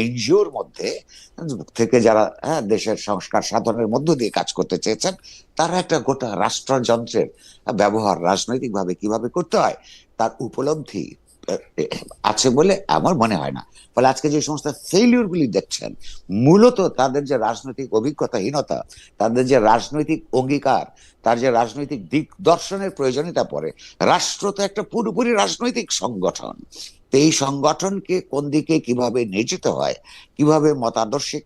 এনজিওর মধ্যে থেকে যারা দেশের সংস্কার সাধনের মধ্য দিয়ে কাজ করতে চেয়েছেন, তারা একটা গোটা রাষ্ট্রযন্ত্রের ব্যবহার রাজনৈতিকভাবে কিভাবে করতে হয় তার উপলব্ধি আছে বলে আমার মনে হয় না। ফলে আজকে যে সমস্ত ফেইলিউর গুলি দেখছেন, মূলত তাদের যে রাজনৈতিক অভিজ্ঞতাহীনতা, তাদের যে রাজনৈতিক অঙ্গীকার, তার যে রাজনৈতিক দিক দর্শনের প্রয়োজনীয়তা পড়ে। রাষ্ট্র তো একটা পুরোপুরি রাজনৈতিক সংগঠন, তো এই সংগঠনকে কোন দিকে কিভাবে নিয়ে যেতে হয়, কিভাবে মতাদর্শিক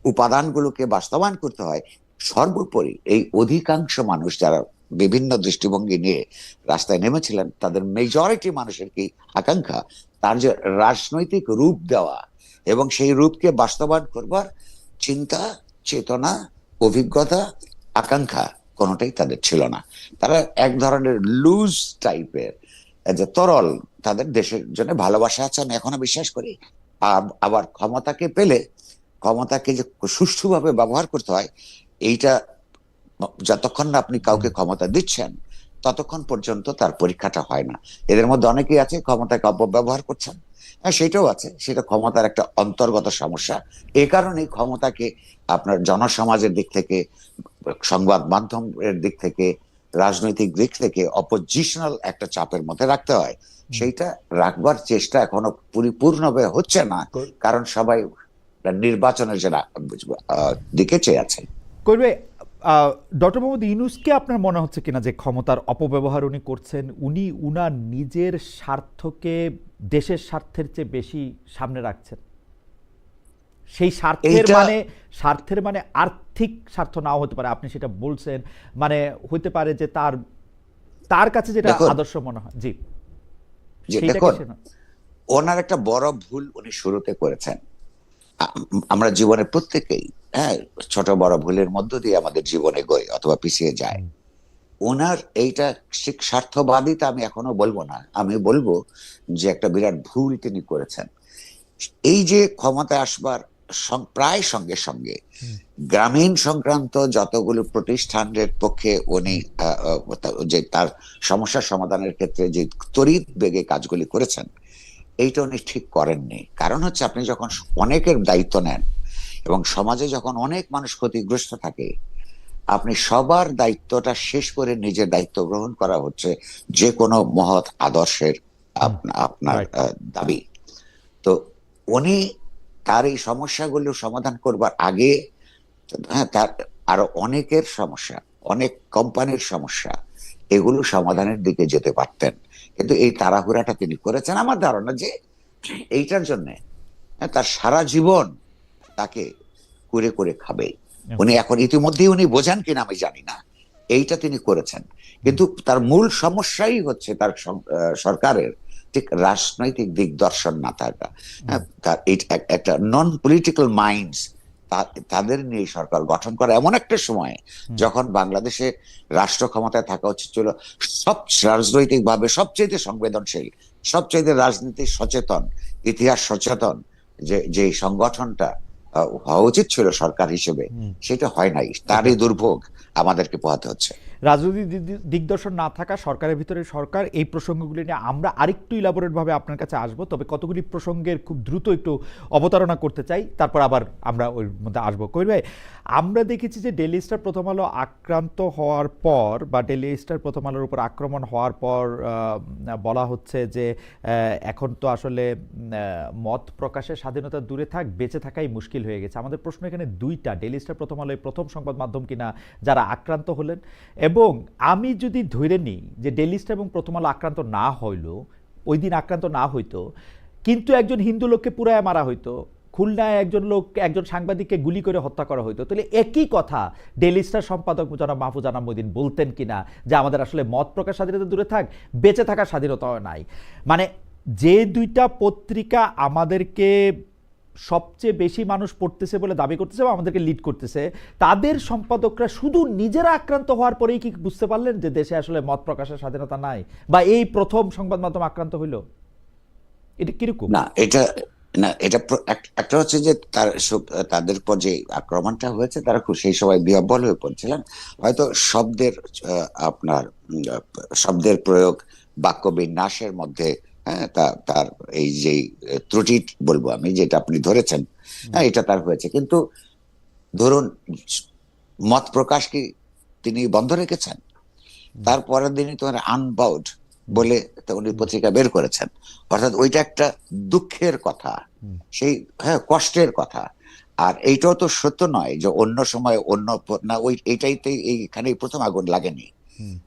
উপাদানগুলোকে বাস্তবায়ন করতে হয়, সর্বোপরি এই অধিকাংশ মানুষ যারা বিভিন্ন দৃষ্টিভঙ্গি নিয়ে রাস্তায় নেমেছিলেন, তাদের মেজরিটি মানুষের কি আকাঙ্ক্ষা, তার যে রাজনৈতিক রূপ দেওয়া এবং সেই রূপকে বাস্তবায়ন করবার চিন্তা, চেতনা, অভিজ্ঞতা, আকাঙ্ক্ষা কোনোটাই তাদের ছিল না। তারা এক ধরনের লুজ টাইপের, যে তরল, তাদের দেশের জন্য ভালোবাসা আছে আমি এখনো বিশ্বাস করি। আবার ক্ষমতাকে পেলে ক্ষমতাকে যে সুষ্ঠুভাবে ব্যবহার করতে হয়, এইটা যতক্ষণ না আপনি কাউকে ক্ষমতা দিচ্ছেন ততক্ষণ পর্যন্ত তার পরীক্ষাটা হয় না। এদের মধ্যে অনেকেই আছে ক্ষমতাকে অপব্যবহার করছেন, হ্যাঁ সেটাও আছে, সেটা ক্ষমতার একটা অন্তর্গত সমস্যা। এ কারণেই ক্ষমতাকে আপনার জনসমাজের দিক থেকে, সংবাদ মাধ্যমের দিক থেকে, রাজনৈতিক দিক থেকে অপোজিশনাল একটা চাপের মধ্যে রাখতে হয়। সেইটা রাখবার চেষ্টা এখনো পরিপূর্ণভাবে হচ্ছে না, কারণ সবাই নির্বাচনের যে দিকে চেয়ে আছে। করবে ডক্টর মোহাম্মদ ইউনূসকে আপনার মনে হচ্ছে কিনা যে ক্ষমতার অপব্যবহার উনি করছেন, উনি উনার নিজের স্বার্থকে দেশের স্বার্থের চেয়ে বেশি সামনে রাখছেন? সেই স্বার্থের মানে আর্থিক স্বার্থ নাও হতে পারে, আপনি সেটা বলছেন, মানে হইতে পারে যে তার কাছে যেটা আদর্শ মনে হয়। জি, ওনার একটা বড় ভুল উনি শুরুতে করেছেন। আমরা জীবনে প্রত্যেকেই ছোট বড় ভুলের মধ্য দিয়ে আমাদের জীবনে গই অথবা পিছিয়ে যায়। ওনার এইটা স্বার্থবাদিতা আমি এখনো বলবো না, আমি বলবো যে একটা বিরাট ভুল তিনি করেছেন। এই যে ক্ষমতায় আসবার প্রায় সঙ্গে সঙ্গে গ্রামীণ সংক্রান্ত যতগুলো প্রতিষ্ঠানের পক্ষে উনি যে তার সমস্যা সমাধানের ক্ষেত্রে যে তড়িৎ বেগে কাজগুলি করেছেন, এইটা উনি ঠিক করেননি। কারণ হচ্ছে আপনি যখন অনেকের দায়িত্ব নেন এবং সমাজে যখন অনেক মানুষ ক্ষতিগ্রস্ত থাকে, আপনি সবার দায়িত্বটা শেষ করে নিজের দায়িত্ব গ্রহণ করা হচ্ছে যে কোনো মহৎ আদর্শের আপনার দাবি। তো উনি তার এই সমস্যাগুলো সমাধান করবার আগে তার আরো অনেকের সমস্যা, অনেক কোম্পানির সমস্যা, এগুলো সমাধানের দিকে যেতে পারতেন, কিন্তু এই তাড়াহুড়াটা তিনি করেছেন। আমার ধারণা যে এইটার জন্য তার সারা জীবন তাকে করে করে খাবে। উনি এখন ইতিমধ্যেই উনি বোঝেন কিনা আমি জানি না, এইটা তিনি করেছেন। কিন্তু তার মূল সমস্যাই হচ্ছে তার সরকারের ঠিক রাজনৈতিক দিগদর্শন না থাকা। তার একটা নন পলিটিক্যাল মাইন্ডস, তাদের নিয়ে সরকার গঠন করা এমন একটা সময় যখন বাংলাদেশে রাষ্ট্র ক্ষমতায় থাকা উচিত ছিল সব রাজনৈতিক ভাবে সবচেয়ে সংবেদনশীল, সবচেয়ে রাজনীতি সচেতন, ইতিহাস সচেতন যে সংগঠনটা হওয়া উচিত ছিল সরকার হিসেবে, সেটা হয় নাই। তারই দুর্ভোগ আমাদেরকে পোহাতে হচ্ছে। রাজনৈতিক দিগদর্শন না থাকা, সরকারের ভিতরে সরকার, এই প্রসঙ্গগুলি নিয়ে আমরা আরেকটু ইলাবোরেট ভাবে আপনার কাছে আসবো, তবে কতগুলি প্রসঙ্গের খুব দ্রুত একটু অবতারণা করতে চাই, তারপর আবার আমরা ওই মধ্যে আসবো। কবির ভাই, আমরা দেখেছি যে ডেইলি স্টার প্রথম আলো আক্রান্ত হওয়ার পর বা ডেইলি স্টার প্রথম আলোর উপর আক্রমণ হওয়ার পর বলা হচ্ছে যে এখন তো আসলে মত প্রকাশের স্বাধীনতা দূরে থাক, বেঁচে থাকাই মুশকিল হয়ে গেছে। আমাদের প্রশ্ন এখানে দুইটা, ডেইলি স্টার প্রথম আলোয় প্রথম সংবাদ মাধ্যম কিনা যারা আক্রান্ত হলেন, এবং আমি যদি ধরে নিই যে ডেইলি স্টার এবং প্রথম আলো আক্রান্ত না হইল, ওই দিন আক্রান্ত না হইতো, কিন্তু একজন হিন্দু লোককে পুরায় মারা হইতো, খুলনায় একজন সাংবাদিককে গুলি করে হত্যা করা হইতো, তাহলে একই কথা ডেইলি স্টার সম্পাদক জনাব মাহফুজ আনাম মঈন বলতেন কিনা যে আমাদের আসলে মত প্রকাশ স্বাধীনতা দূরে থাক, বেঁচে থাকার স্বাধীনতাও নাই? মানে যে দুইটা পত্রিকা আমাদেরকে সবচেয়ে বেশি মানুষ পড়তেছে বলে দাবি করতেছে বা আমাদেরকে লিড করতেছে, তাদের সম্পাদকরা শুধু নিজেরা আক্রান্ত হওয়ার পরেই কি বুঝতে পারলেন যে দেশে আসলে মত প্রকাশের স্বাধীনতা নাই, বা এই প্রথম সংবাদ মাধ্যম আক্রান্ত হইল? এটা কিরকম? না, এটা একটা হচ্ছে যে তাদের পর যে আক্রমণটা হয়েছে, তারা খুব সেই সময় বিহ্বল হয়ে পড়ছিলেন। হয়তো শব্দের প্রয়োগ, বাক্য বিন্যাসের মধ্যে হ্যাঁ, তার এই যে ত্রুটি বলবো আমি, যেটা আপনি ধরেছেন, হ্যাঁ, এটা তার হয়েছে। কিন্তু ধরুন, মত প্রকাশ কি তিনি বন্ধ রেখেছেন? তার পরের দিনই তোমার আনবাউড বলে তো উনি পত্রিকা বের করেছেন। অর্থাৎ ওইটা একটা দুঃখের কথা, সেই, হ্যাঁ, কষ্টের কথা। আর এইটাও তো সত্য নয় যে অন্য সময় অন্য না, ওই এইটাইতে এইখানেই প্রথম আগুন লাগেনি।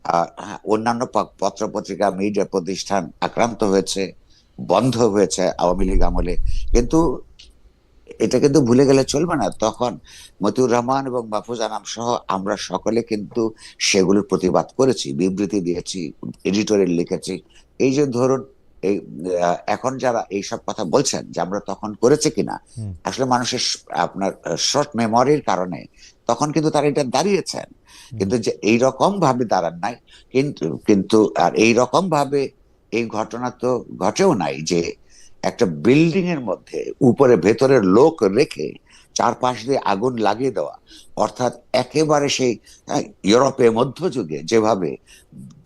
হ্যাঁ, অন্যান্য পত্র পত্রিকা মিডিয়া প্রতিষ্ঠান আক্রান্ত হয়েছে, বন্ধ হয়েছে আওয়ামী লীগ আমলে। কিন্তু এটা কিন্তু ভুলে গেলে চলবে না, তখন মতিউর রহমান এবং মাহফুজ আনাম সহ আমরা সকলে কিন্তু সেগুলোর প্রতিবাদ করেছি, বিবৃতি দিয়েছি, এডিটোরিয়াল লিখেছি। এই যে ধরুন, এই এখন যারা এইসব কথা বলছেন যে আমরা তখন করেছে কিনা, আসলে মানুষের আপনার শর্ট মেমোরির কারণে তখন কিন্তু তারা এটা দাঁড়িয়েছেন, কিন্তু যে এইরকম ভাবে দাঁড়ান নাই। কিন্তু কিন্তু আর এইরকম ভাবে এই ঘটনা তো ঘটেও নাই যে একটা বিল্ডিং এর মধ্যে উপরে ভেতরের লোক রেখে চারপাশ দিয়ে আগুন লাগিয়ে দেওয়া। অর্থাৎ একেবারে সেই ইউরোপে মধ্যযুগে যেভাবে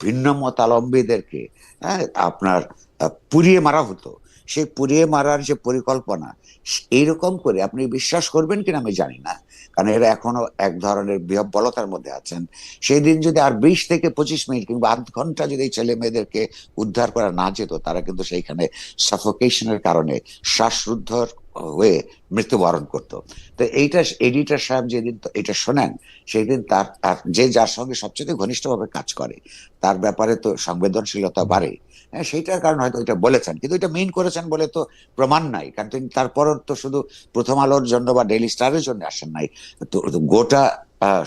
ভিন্ন মতাবলম্বীদেরকে, হ্যাঁ, আপনার পুড়িয়ে মারা হতো, সেই পুড়িয়ে মারার যে পরিকল্পনা, এইরকম করে আপনি বিশ্বাস করবেন কিনা আমি জানি না, কারণ এরা এখনো এক ধরনের বিহ্বলতার মধ্যে আছেন। সেই দিন যদি আর 20 থেকে 25 মিনিট কিংবা আধ ঘন্টা যদি ছেলে মেয়েদেরকে উদ্ধার করা না যেত, তারা কিন্তু সেইখানে সাফোকেশনের কারণে শ্বাসরুদ্ধ হয়ে মৃত্যুবরণ করত। তো এইটা এডিটর সাহেব যেদিন এটা শোনেন, সেই দিন তার যে যার সঙ্গে সবচেয়ে ঘনিষ্ঠভাবে কাজ করে তার ব্যাপারে তো সংবেদনশীলতা বাড়ে। হ্যাঁ, সেইটার কারণে হয়তো এটা বলেছেন, কিন্তু এটা মিন করেছেন বলে তো প্রমাণ নাই, কারণ তিনি তারপরও তো শুধু প্রথম আলোর জন্য বা ডেইলি স্টারের জন্য আসেন নাই, তো গোটা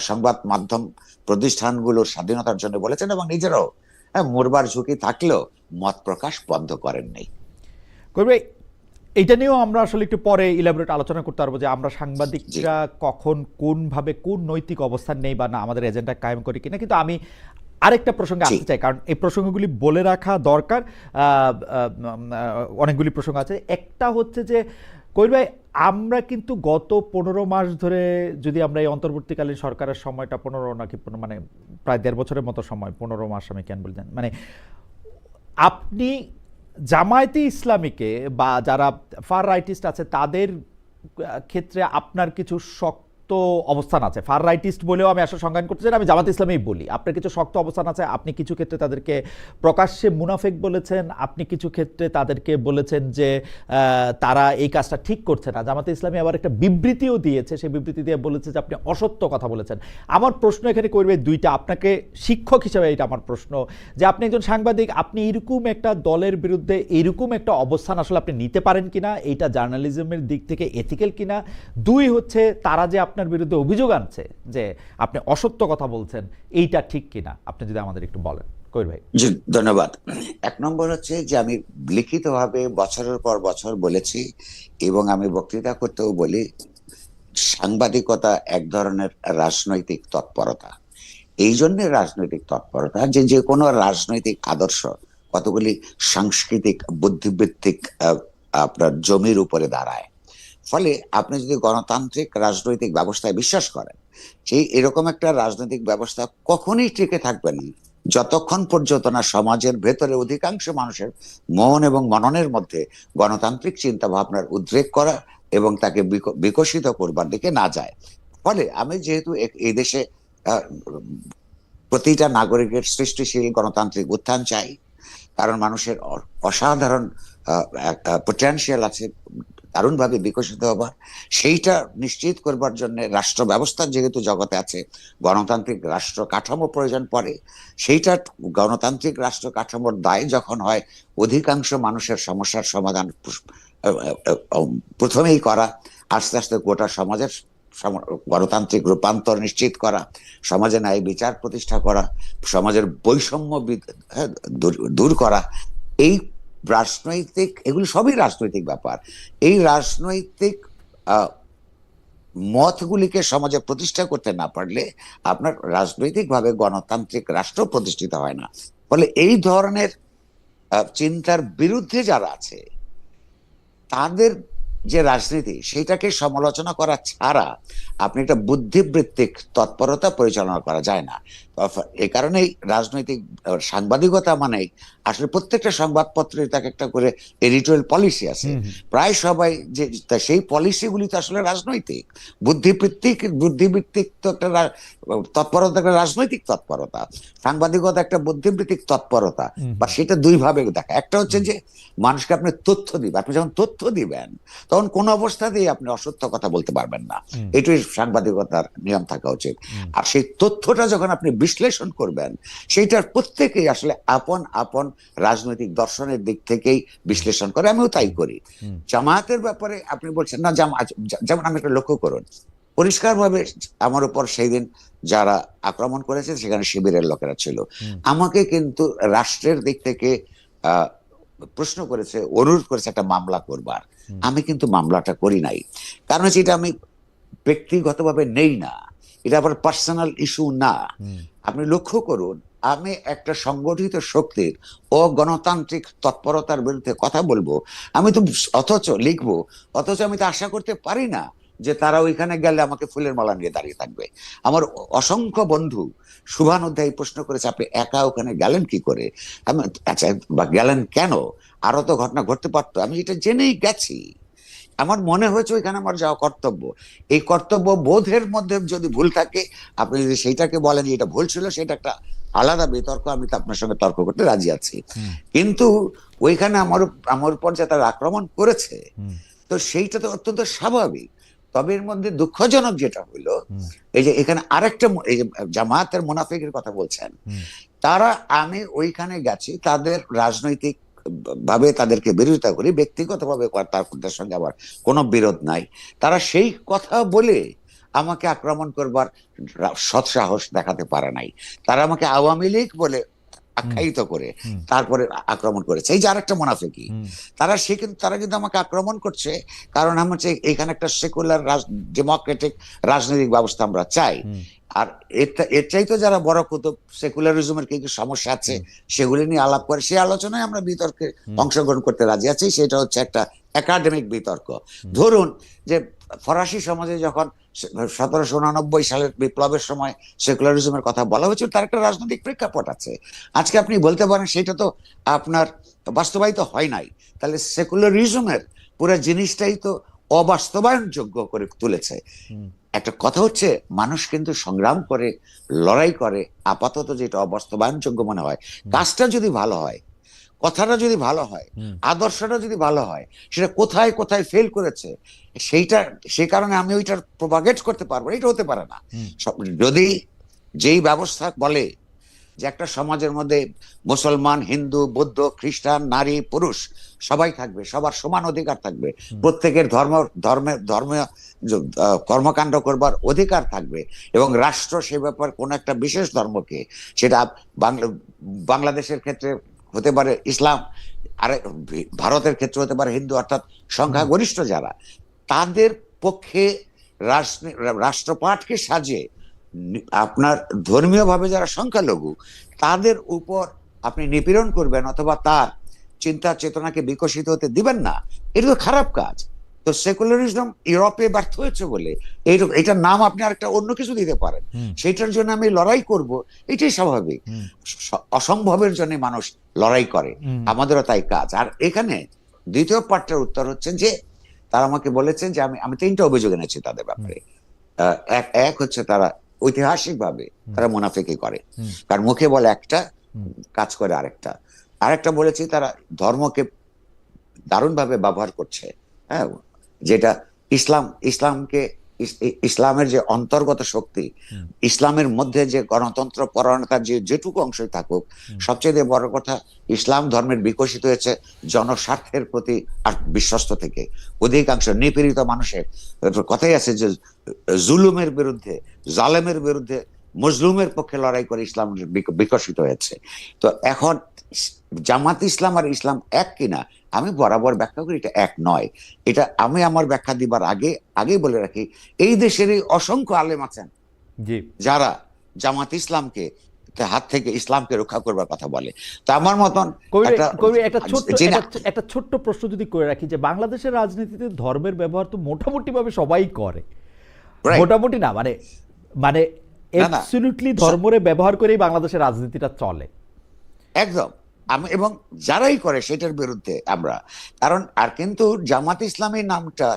সংবাদ মাধ্যম প্রতিষ্ঠানগুলোর স্বাধীনতার জন্য বলেছেন, এবং নিজেরাও, হ্যাঁ, মরবার ঝুঁকি থাকলেও মত প্রকাশ বন্ধ করেন নাই। করবে এইটা নিয়েও আমরা আসলে একটু পরে ইলাবোরেট আলোচনা করতে পারবো যে আমরা জি, সাংবাদিকরা কখন কোনভাবে কোন নৈতিক অবস্থান নেই বা না আমাদের এজেন্ডা কায়েম করি কিনা। কিন্তু আমি আরেকটা প্রসঙ্গে জি, আসতে চাই, কারণ এই প্রসঙ্গগুলি বলে রাখা দরকার। অনেকগুলি প্রসঙ্গ আছে। একটা হচ্ছে যে কবির ভাই, আমরা কিন্তু গত 15 মাস ধরে, যদি আমরা এই অন্তর্বর্তীকালীন সরকারের সময়টা 15 নাকি মানে প্রায় 1.5 বছরের মতো সময়, 15 মাস আমি কেন বলছেন, মানে আপনি জামায়াতে ইসলামীকে বা যারা ফার রাইটিস্ট আছে তাদের ক্ষেত্রে আপনার কিছু শক্ত অবস্থান আছে। ফার রাইটিস্ট বলেও আমি আসলে সংজ্ঞান করতে চাই না, আমি জামাত ইসলামেই বলি। আপনার কিছু শক্ত অবস্থান আছে। আপনি কিছু ক্ষেত্রে তাদেরকে প্রকাশ্যে মুনাফেক বলেছেন, আপনি কিছু ক্ষেত্রে তাদেরকে বলেছেন যে তারা এই কাজটা ঠিক করছে না। জামাতে ইসলামী আবার একটা বিবৃতিও দিয়েছে, সেই বিবৃতি দিয়ে বলেছে যে আপনি অসত্য কথা বলেছেন। আমার প্রশ্ন এখানে করবে দুইটা, আপনাকে শিক্ষক হিসেবে এটা আমার প্রশ্ন, যে আপনি একজন সাংবাদিক, আপনি এরকম একটা দলের বিরুদ্ধে এরকম একটা অবস্থান আসলে আপনি নিতে পারেন কিনা, এইটা জার্নালিজমের দিক থেকে এথিক্যাল কিনা। দুই হচ্ছে, তারা যে আপনার বিরুদ্ধে অভিযোগ আনছে যে আপনি অসত্য কথা বলছেন, এইটা ঠিক কিনা, আপনি যদি আমাদের একটু বলেন কবির ভাই। জি, ধন্যবাদ। এক নম্বর হচ্ছে যে আমি লিখিতভাবে বছরের পর বছর বলেছি, এবং আমি বক্তৃতা করতেও বলি, সাংবাদিকতা এক ধরনের রাজনৈতিক তৎপরতা। এই জন্য রাজনৈতিক তৎপরতা যে যে কোনো রাজনৈতিক আদর্শ কতগুলি সাংস্কৃতিক বুদ্ধিবৃত্তিক আপনার জমির উপরে দাঁড়ায়। ফলে আপনি যদি গণতান্ত্রিক রাজনৈতিক ব্যবস্থায় বিশ্বাস করেন, সেই এরকম একটা রাজনৈতিক ব্যবস্থা কখনোই টিকে থাকবে না যতক্ষণ পর্যন্ত না সমাজের ভেতরে অধিকাংশ মানুষের মন এবং মননের মধ্যে গণতান্ত্রিক চিন্তা ভাবনার উদ্রেক করা এবং তাকে বিকশিত করবার দিকে না যায়। ফলে আমি যেহেতু এই দেশে আহ, প্রতিটা নাগরিকের সৃষ্টিশীল গণতান্ত্রিক উত্থান চাই, কারণ মানুষের অসাধারণ পোটেনশিয়াল আছে দারুণভাবে বিকশিত হবার, সেইটা নিশ্চিত করবার জন্য রাষ্ট্র ব্যবস্থা যেহেতু জগতে আছে, গণতান্ত্রিক রাষ্ট্র কাঠামো প্রয়োজন পড়ে। সেইটা গণতান্ত্রিক রাষ্ট্র কাঠামোর দায় যখন হয় অধিকাংশ মানুষের সমস্যার সমাধান প্রথমেই করা, আস্তে আস্তে গোটা সমাজের গণতান্ত্রিক রূপান্তর নিশ্চিত করা, সমাজে ন্যায় বিচার প্রতিষ্ঠা করা, সমাজের বৈষম্য দূর করা, এই রাজনৈতিক, এগুলো সবই রাজনৈতিক ব্যাপার। এই রাজনৈতিক মতগুলিকে সমাজে প্রতিষ্ঠা করতে না পারলে আপনার রাজনৈতিকভাবে গণতান্ত্রিক রাষ্ট্র প্রতিষ্ঠিত হয় না। ফলে এই ধরনের চিন্তার বিরুদ্ধে যারা আছে তাদের যে রাজনীতি, সেটাকে সমালোচনা করা ছাড়া আপনি একটা বুদ্ধিবৃত্তিক তৎপরতা পরিচালনা করা যায় না। তো এই কারণেই রাজনৈতিক সাংবাদিকতা মানে আসলে প্রত্যেকটা সংবাদপত্রে তাকে একটা করে এডিটোরিয়াল পলিসি আছে। প্রায় সবাই যে সেই পলিসিগুলি তো আসলে রাজনৈতিক, বুদ্ধিবৃত্তিক তো একটা তৎপরতা, একটা রাজনৈতিক তৎপরতা। সাংবাদিকতা একটা বুদ্ধিবৃত্তিক তৎপরতা, বা সেটা দুই ভাবে দেখা। একটা হচ্ছে যে মানুষকে আপনি তথ্য দিবেন, আপনি যখন তথ্য দিবেন তখন কোন অবস্থাতেই আপনি অসত্য কথা বলতে পারবেন না, এটাই সাংবাদিকতার নিয়ম থাকা উচিত। আর সেই তথ্যটা যখন আপনি বিশ্লেষণ করবেন, সেইটার প্রত্যেকেই আসলে আপন আপন রাজনৈতিক দর্শনের দিক থেকেই বিশ্লেষণ করে, আমিও তাই করি। জামায়াতের ব্যাপারে আপনি বলছেন না, যেমন আমি একটা লক্ষ্য করুন, পরিষ্কারভাবে আমার উপর সেই দিন যারা আক্রমণ করেছে সেখানে শিবিরের লোকেরা ছিল, আমাকে কিন্তু রাষ্ট্রের দিক থেকে প্রশ্ন করেছে, অনুরোধ করেছে একটা মামলা করবার। আমি কিন্তু মামলাটা করি নাই, কারণ হচ্ছে এটা আমি ব্যক্তিগতভাবে নেই না, এটা আবার পার্সোনাল ইস্যু না। আপনি লক্ষ্য করুন, আমি একটা সংগঠিত শক্তির অগণতান্ত্রিক তৎপরতার বিরুদ্ধে কথা বলবো, আমি তো অথচ লিখবো, অথচ আমি তো আশা করতে পারি না যে তারা ওইখানে গেলে আমাকে ফুলের মালা নিয়ে দাঁড়িয়ে থাকবে। আমার অসংখ্য বন্ধু শুভান অধ্যায় প্রশ্ন করেছে, আপনি একা ওখানে গেলেন কি করে? আমি আচ্ছা, বা গেলেন কেন? আরো তো ঘটনা ঘটতে পারতো, আমি এটা জেনেই গেছি। আমার মনে হয়েছে ওইখানে আমার যাওয়া কর্তব্য। এই কর্তব্য বোধের মধ্যে যদি ভুল থাকে, আপনি যদি সেইটাকে বলেন যে এটা ভুল ছিল, সেটা একটা আলাদা বিতর্ক, আমি তো আপনার সঙ্গে তর্ক করতে রাজি আছি। কিন্তু ওইখানে আমার উপর যে তারা আক্রমণ করেছে, তো সেইটা তো অত্যন্ত স্বাভাবিক। তবে এর মধ্যে দুঃখজনক যেটা হলো, এই যে এখানে আরেকটা, এই যে জামায়াতের মুনাফিকের কথা বলছেন, তারা, আমি ওইখানে গেছি তাদের রাজনৈতিক ভাবে তাদেরকে বিরোধিতা করি, ব্যক্তিগতভাবে তাদের সঙ্গে আবার কোনো বিরোধ নাই। তারা সেই কথা বলে আমাকে আক্রমণ করবার সৎসাহস দেখাতে পারে নাই। তারা আমাকে আওয়ামী লীগ বলে আখ্যায়িত করে তারপরে আক্রমণ করেছে। এই যে আরেকটা মুনাফিকি, তারা কিন্তু আমাকে আক্রমণ করছে কারণ আমার হচ্ছে এখানে একটা সেকুলার ডেমোক্রেটিক রাজনৈতিক ব্যবস্থা আমরা চাই। আর এর চাইতে যারা বড় কুতুব, সেকুলারিজমের কি কি সমস্যা আছে সেগুলি নিয়ে আলাপ করে, সেই আলোচনায় আমরা বিতর্কে অংশগ্রহণ করতে রাজি আছি। সেটা হচ্ছে একটা একাডেমিক বিতর্ক। ধরুন যে ফরাসি সমাজে যখন 1789 সালের বিপ্লবের সময় সেকুলারিজমের কথা বলা হয়েছিল, তার একটা রাজনৈতিক প্রেক্ষাপট আছে। আজকে আপনি বলতে পারেন সেটা তো আপনার বাস্তবায়িত হয় নাই, তাহলে সেকুলারিজমের পুরো জিনিসটাই তো অবাস্তবায়নযোগ্য করে তুলেছে। একটা কথা হচ্ছে, মানুষ কিন্তু সংগ্রাম করে, লড়াই করে, আপাতত যেটা অবাস্তবায়নযোগ্য মনে হয়, কাজটা যদি ভালো হয়, কথাটা যদি ভালো হয়, আদর্শটা যদি ভালো হয়, সেটা কোথায় কোথায় ফেল করেছে সেই কারণে আমি ওইটার প্রপাগেট করতে পারবো, এটা হতে পারে না। যদি যেই ব্যবস্থা বলে যে একটা সমাজের মধ্যে মুসলমান, হিন্দু, বৌদ্ধ, খ্রিস্টান, নারী, পুরুষ সবাই থাকবে, সবার সমান অধিকার থাকবে, প্রত্যেকের ধর্মীয় কর্মকাণ্ড করবার অধিকার থাকবে, এবং রাষ্ট্র সে ব্যাপার কোন একটা বিশেষ ধর্মকে, সেটা বাংলাদেশের ক্ষেত্রে হতে পারে ইসলাম, আর ভারতের ক্ষেত্রে হতে পারে হিন্দু, অর্থাৎ সংখ্যাগরিষ্ঠ যারা, তাদের পক্ষে রাষ্ট্রপাটকে সাজিয়ে আপনার ধর্মীয় ভাবে যারা সংখ্যালঘু তাদের উপর আপনি নিপীড়ন করবেন অথবা তার চিন্তা চেতনাকে বিকশিত হতে দিবেন না, এটা তো খারাপ কাজ। তো সেকুলারিজম ইউরোপে ব্যর্থ হয়েছে বলে এটার নাম আপনি আরেকটা অন্য কিছু দিতে পারেন, সেইটার জন্য আমি লড়াই করব, এটাই স্বাভাবিক। অসম্ভবের জন্য মানুষ লড়াই করে, আমাদেরও তাই কাজ। আর এখানে দ্বিতীয় পার্টের উত্তর হচ্ছে যে তারা আমাকে বলেছেন যে আমি 3টা অভিযোগ এনেছি তাদের ব্যাপারে। এক হচ্ছে তারা ঐতিহাসিক ভাবে তারা মুনাফিকি করে, কারণ মুখে বলে একটা, কাজ করে আরেকটা বলেছি তারা ধর্মকে দারুণ ভাবে ব্যবহার করছে, হ্যাঁ, যেটা ইসলামের যে অন্তর্গত শক্তি, ইসলামের মধ্যে যে গণতন্ত্র পরায়ণতার যেটুকু অংশই থাকুক, সবচেয়ে বড় কথা ইসলাম ধর্মের বিকশিত হয়েছে জনস্বার্থের প্রতি আর বিশ্বস্ত থেকে। অধিকাংশ নিপীড়িত মানুষের কথাই আছে যে জুলুমের বিরুদ্ধে, জালেমের বিরুদ্ধে মজলুমের পক্ষে লড়াই করে ইসলাম বিকশিত হয়েছে। তো এখন জামাত ইসলাম আর ইসলাম এক কিনা আমি বরাবর ব্যাখ্যা করি এটা এক নয়। এটা আমি আমার ব্যাখ্যা দিবার আগেই বলে রাখি, এই দেশেরই অসংখ্য আলেম আছেন যারা জামাত ইসলামকে হাত থেকে ইসলামকে রক্ষা করবার কথা বলে। তো আমার মতন একটা ছোট্ট প্রশ্ন যদি করে রাখি, যে বাংলাদেশের রাজনীতিতে ধর্মের ব্যবহার তো মোটামুটি ভাবে সবাই করে, মোটামুটি না মানে অ্যাবসলিউটলি ধর্মরে ব্যবহার করেই বাংলাদেশের রাজনীতিটা চলে। একদম। আমি এবং যারাই করে সেটার বিরুদ্ধে আমরা, কারণ আর কিন্তু জামাত ইসলামী নামটা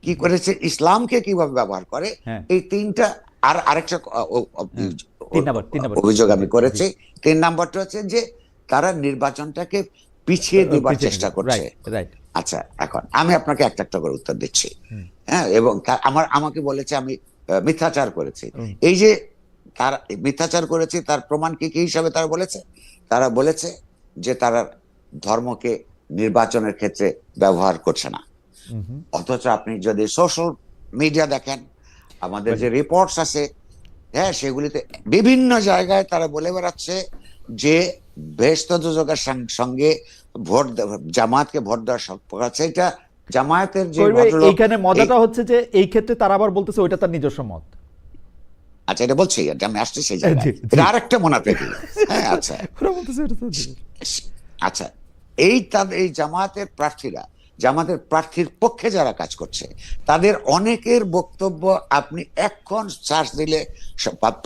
কি করেছে, ইসলামকে কিভাবে ব্যবহার করে, হ্যাঁ এই তিনটা। আর আরেকটা হ্যাঁ, তিন নাম্বার অভিযোগ আমি জি, করেছি। জি। 3 নাম্বারটা হচ্ছে যে তারা নির্বাচনটাকে পিছিয়ে দিবার পিছিয়ে চেষ্টা নিবে, করছে। Right right. আচ্ছা, এখন আমি আপনাকে একটা একটা করে উত্তর দিচ্ছি। হ্যাঁ, এবং আমাকে বলেছে আমি মিথ্যাচার করেছি। এই যে তারা মিথ্যাচার করেছে, তার প্রমাণ কি কি হিসাবে তারা বলেছে? তারা বলেছে যে তারা ধর্মকে নির্বাচনের ক্ষেত্রে ব্যবহার করছে না। অথচ আপনি যদি সোশ্যাল মিডিয়া দেখেন, আমাদের যে রিপোর্টস আছে, হ্যাঁ, সেগুলিতে বিভিন্ন জায়গায় তারা বলে বেড়াচ্ছে যে বেহেশত দোজখের সঙ্গে জামায়াতকে ভোট দেওয়ার সম্পর্ক আছে। এটা জামায়াতের যে ভদ্রলোক, এইখানে মজাটা হচ্ছে যে এই ক্ষেত্রে তারা আবার বলতেছে ওইটা তার নিজস্ব মত। আচ্ছা এটা বলছি, আমি আসছি সেই জায়গায়, জি, জি। এটা আরেকটা মোনাফেকি। হ্যাঁ, আচ্ছা ওরা বলতেছে ওইটা তার নিজস্ব। আচ্ছা, এই জামায়াতের প্রার্থীরা, জামাতের প্রার্থীর পক্ষে যারা কাজ করছে, তাদের অনেকের বক্তব্য আপনি এখন সার্চ দিলে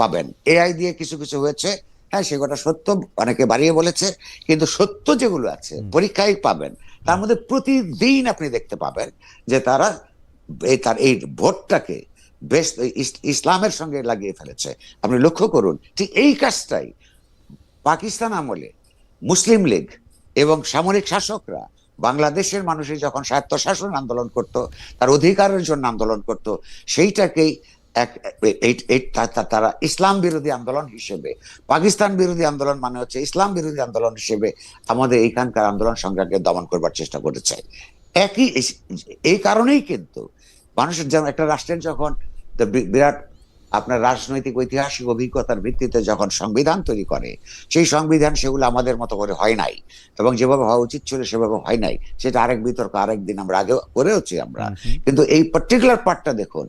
পাবেন। এআই দিয়ে কিছু কিছু হয়েছে, হ্যাঁ, সেগুলো সত্য, অনেকে বাড়িয়ে বলেছে, কিন্তু সত্য যেগুলো আছে পরীক্ষায় পাবেন। তার মধ্যে প্রতিদিন আপনি দেখতে পাবেন যে তারা তার এই ভোটটাকে বেশ ইসলামের সঙ্গে লাগিয়ে ফেলেছে। আপনি লক্ষ্য করুন, ঠিক এই কাজটাই পাকিস্তান আমলে মুসলিম লীগ এবং সামরিক শাসকরা বাংলাদেশের মানুষের যখন স্বায়ত্তশাসন আন্দোলন করত, তার অধিকারের জন্য আন্দোলন করত, সেইটাকেই তারা ইসলাম বিরোধী আন্দোলন হিসেবে, পাকিস্তান বিরোধী আন্দোলন মানে হচ্ছে ইসলাম বিরোধী আন্দোলন হিসেবে আমাদের এইখানকার আন্দোলন সংগ্রামকে দমন করবার চেষ্টা করেছে। একই এই কারণেই কিন্তু মানুষের যেমন একটা রাষ্ট্রের যখন বিরাট আপনার রাজনৈতিক ঐতিহাসিক অভিজ্ঞতার ভিত্তিতে যখন সংবিধান তৈরি করে, সেই সংবিধান সেগুলো আমাদের মতো করে হয় নাই, এবং যেভাবে হওয়া উচিত ছিল সেভাবে হয় নাই। সেটা আরেক বিতর্ক, আরেকদিন আমরা আগে করেওছি আমরা। কিন্তু এই পার্টিকুলার পার্টটা দেখুন,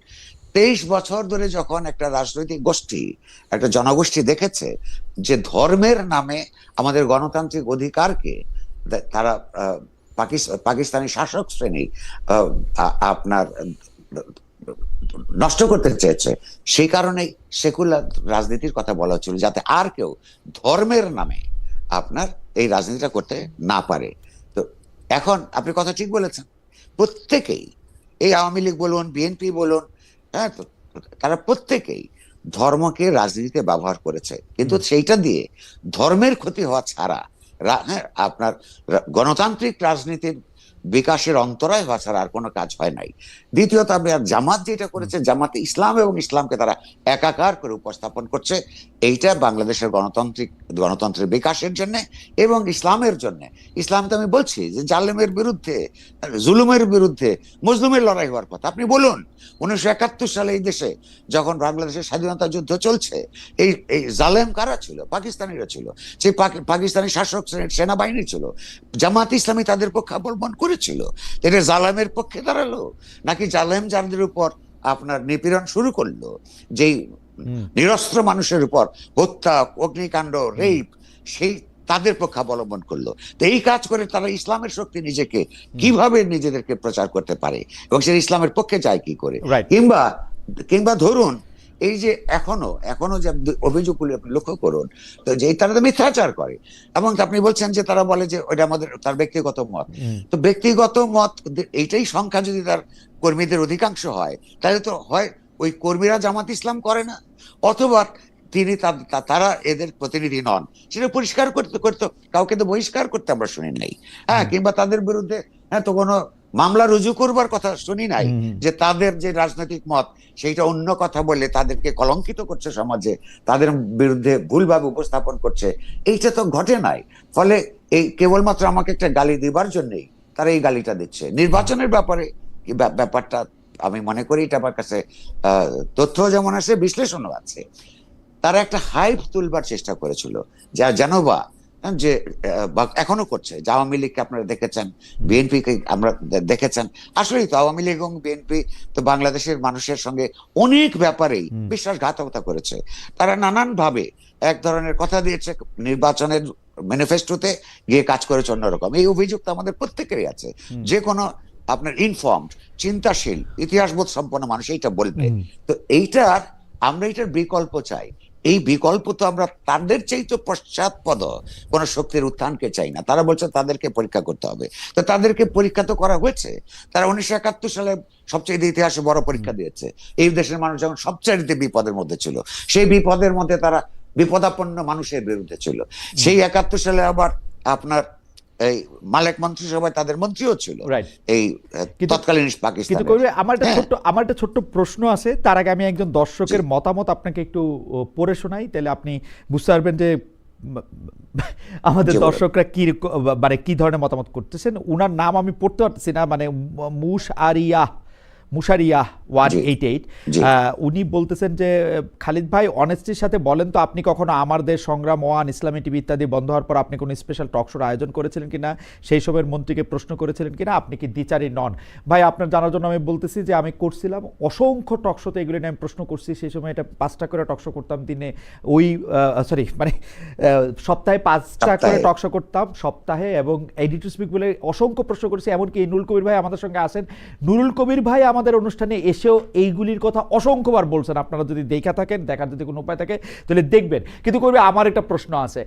23 বছর ধরে যখন একটা রাজনৈতিক গোষ্ঠী, একটা জনগোষ্ঠী দেখেছে যে ধর্মের নামে আমাদের গণতান্ত্রিক অধিকারকে তারা পাকিস্তানি শাসক শ্রেণী আপনার নষ্ট করতে চেয়েছে, সেই কারণেই সেকুলার রাজনীতির কথা বলা হচ্ছিল, যাতে আর কেউ ধর্মের নামে আপনার এই রাজনীতিটা করতে না পারে। তো এখন আপনি কথা ঠিক বলেছেন, প্রত্যেকেই, এই আওয়ামী লীগ বলুন, বিএনপি বলুন, হ্যাঁ, তারা প্রত্যেকেই ধর্মকে রাজনীতিতে ব্যবহার করেছে, কিন্তু সেইটা দিয়ে ধর্মের ক্ষতি হওয়া ছাড়া, হ্যাঁ, আপনার গণতান্ত্রিক রাজনীতির বিকাশের অন্তরায় হওয়া ছাড়া আর কোনো কাজ হয় নাই। দ্বিতীয়ত, আপনি আর জামাত যেটা করেছে, জামাতে ইসলাম এবং ইসলামকে তারা একাকার করে উপস্থাপন করছে, এইটা বাংলাদেশের গণতন্ত্রের বিকাশের জন্য এবং ইসলামের জন্য। ইসলাম তো আমি বলছি যে জালেমের বিরুদ্ধে, জুলুমের বিরুদ্ধে মজলুমের লড়াই হওয়ার কথা। আপনি বলুন 1971 সালে এই দেশে যখন বাংলাদেশের স্বাধীনতা যুদ্ধ চলছে, এই জালেম কারা ছিল? পাকিস্তানিরা ছিল। সেই পাকিস্তানি শাসক সেনাবাহিনী ছিল। জামাত ইসলামী তাদের পক্ষে অবলম্বন করেছিল। এটা জালেমের পক্ষে দাঁড়ালো, নাকি জালেম যাদের উপর আপনার নিপীড়ন শুরু করলো, যেই নিরস্ত্র মানুষের উপর হত্যা, অগ্নিকাণ্ড, রেপ, সেই তাদের পক্ষে অবলম্বন করলো? তো এই কাজ করে তারা ইসলামের শক্তি নিজেকে কিভাবে নিজেদেরকে প্রচার করতে পারে, এবং সে ইসলামের পক্ষে যায় কি করে? কিংবা ধরুন এই যে এখনো যে অভিযোগগুলি আপনি লক্ষ্য করুন, তো যে তারা তো মিথ্যাচার করে, এবং আপনি বলছেন যে তারা বলে যে ওইটা আমাদের তার ব্যক্তিগত মত। তো ব্যক্তিগত মত, এইটাই সংখ্যা যদি তার কর্মীদের অধিকাংশ হয়, তাহলে তো হয় ওই কর্মীরা জামাত ইসলাম করে না, অথবা তারা এদের প্রতিনিধি নন। সেটা পরিষ্কার করতে কাউকে তো বহিষ্কার করতে আমরা শুনি নাই, হ্যাঁ, কিংবা তাদের বিরুদ্ধে হ্যাঁ তো কোনো মামলা রুজু করবার কথা শুনি নাই, যে তাদের যে রাজনৈতিক মত সেইটা অন্য কথা বলে তাদেরকে কলঙ্কিত করছে সমাজে, তাদের বিরুদ্ধে ভুলভাবে উপস্থাপন করছে, এইটা তো ঘটে নাই। ফলে এই কেবলমাত্র আমাকে একটা গালি দিবার জন্যই তারা এই গালিটা দিচ্ছে। নির্বাচনের ব্যাপারটা আমি মনে করি এটা আমার কাছে তথ্য যেমন আছে, বিশ্লেষণও আছে। তারা একটা হাইপ তুলবার চেষ্টা করেছিল, যা জানোবা যে এখনো করছে। আওয়ামী লীগকে আপনারা দেখেছেন, বিএনপি কে আমরা দেখেছেন। আসলেই তো আওয়ামী লীগ এবং বিএনপি তো বাংলাদেশের মানুষের সঙ্গে অনেক ব্যাপারেই বিশ্বাসঘাতকতা করেছে। তারা নানান ভাবে এক ধরনের কথা দিয়েছে, নির্বাচনের ম্যানিফেস্টোতে গিয়ে কাজ করেছে অন্যরকম। এই অভিযোগ তো আমাদের প্রত্যেকেরই আছে। যে কোনো আপনার ইনফর্মড, চিন্তাশীল, ইতিহাসবোধ সম্পন্ন মানুষ এইটা বলবে। তো আমরা এটার বিকল্প চাই। এই বিকল্প তো আমরা তাদের চাইতে পশ্চাৎপদ কোন শক্তির উত্থানকে চাই না। তারা বলছে তাদেরকে পরীক্ষা করতে হবে, তো তাদেরকে পরীক্ষা তো করা হয়েছে। তারা 1971 সালে সবচেয়ে ইতিহাসে বড় পরীক্ষা দিয়েছে। এই দেশের মানুষ যখন সবচেয়ে বিপদের মধ্যে ছিল, সেই বিপদের মধ্যে তারা বিপদাপন্ন মানুষের বিরুদ্ধে ছিল। সেই 71 সালে আবার আপনার এই মালেক মন্ত্রিসভায় তাদের মন্ত্রীও ছিল এই তৎকালীন পাকিস্তান। কিন্তু আমার একটা ছোট্ট প্রশ্ন আছে, তার আগে আমি একজন দর্শকের মতামত আপনাকে একটু পড়ে শোনাই, তাহলে আপনি বুঝতে পারবেন যে আমাদের দর্শকরা মানে কি ধরনের মতামত করতেছেন। উনার নাম আমি পড়তে পারতেছি না, মানে মুশারিয়াহ 188, উনি বলতেছেন যে খালিদ ভাই অনেস্টির সাথে বলেন তো, আপনি কখনো আমার দেশ সংগ্রাম, ওয়ান, ইসলামী টিভি ইত্যাদি বন্ধ হওয়ার পর আপনি কোনো স্পেশাল টক শোর আয়োজন করেছিলেন কিনা, সেই সময়ের মন্ত্রীকে প্রশ্ন করেছিলেন কিনা, আপনি কি দ্বিচারী নন? ভাই আপনার জানার জন্য আমি বলতেছি যে আমি করছিলাম অসংখ্য টক শোতে, এগুলো নিয়ে আমি প্রশ্ন করছি। সেই সময় এটা 5টা করে টক শো করতাম দিনে, সপ্তাহে 5টা করে টক শো করতাম সপ্তাহে, এবং এডিট টু স্পিক বলে অসংখ্য প্রশ্ন করেছি। এমনকি নুরুল কবির ভাই আমাদের সঙ্গে আসেন, নুরুল কবির ভাই আমাদের অনুষ্ঠানে এসেও এইগুলির কথা অসংখ্যবার বলছেন। আপনারা যদি দেখা থাকেন, দেখার যদি কোনো উপায় থাকে তাহলে দেখবেন। কিন্তু কবি আমার একটা প্রশ্ন আছে,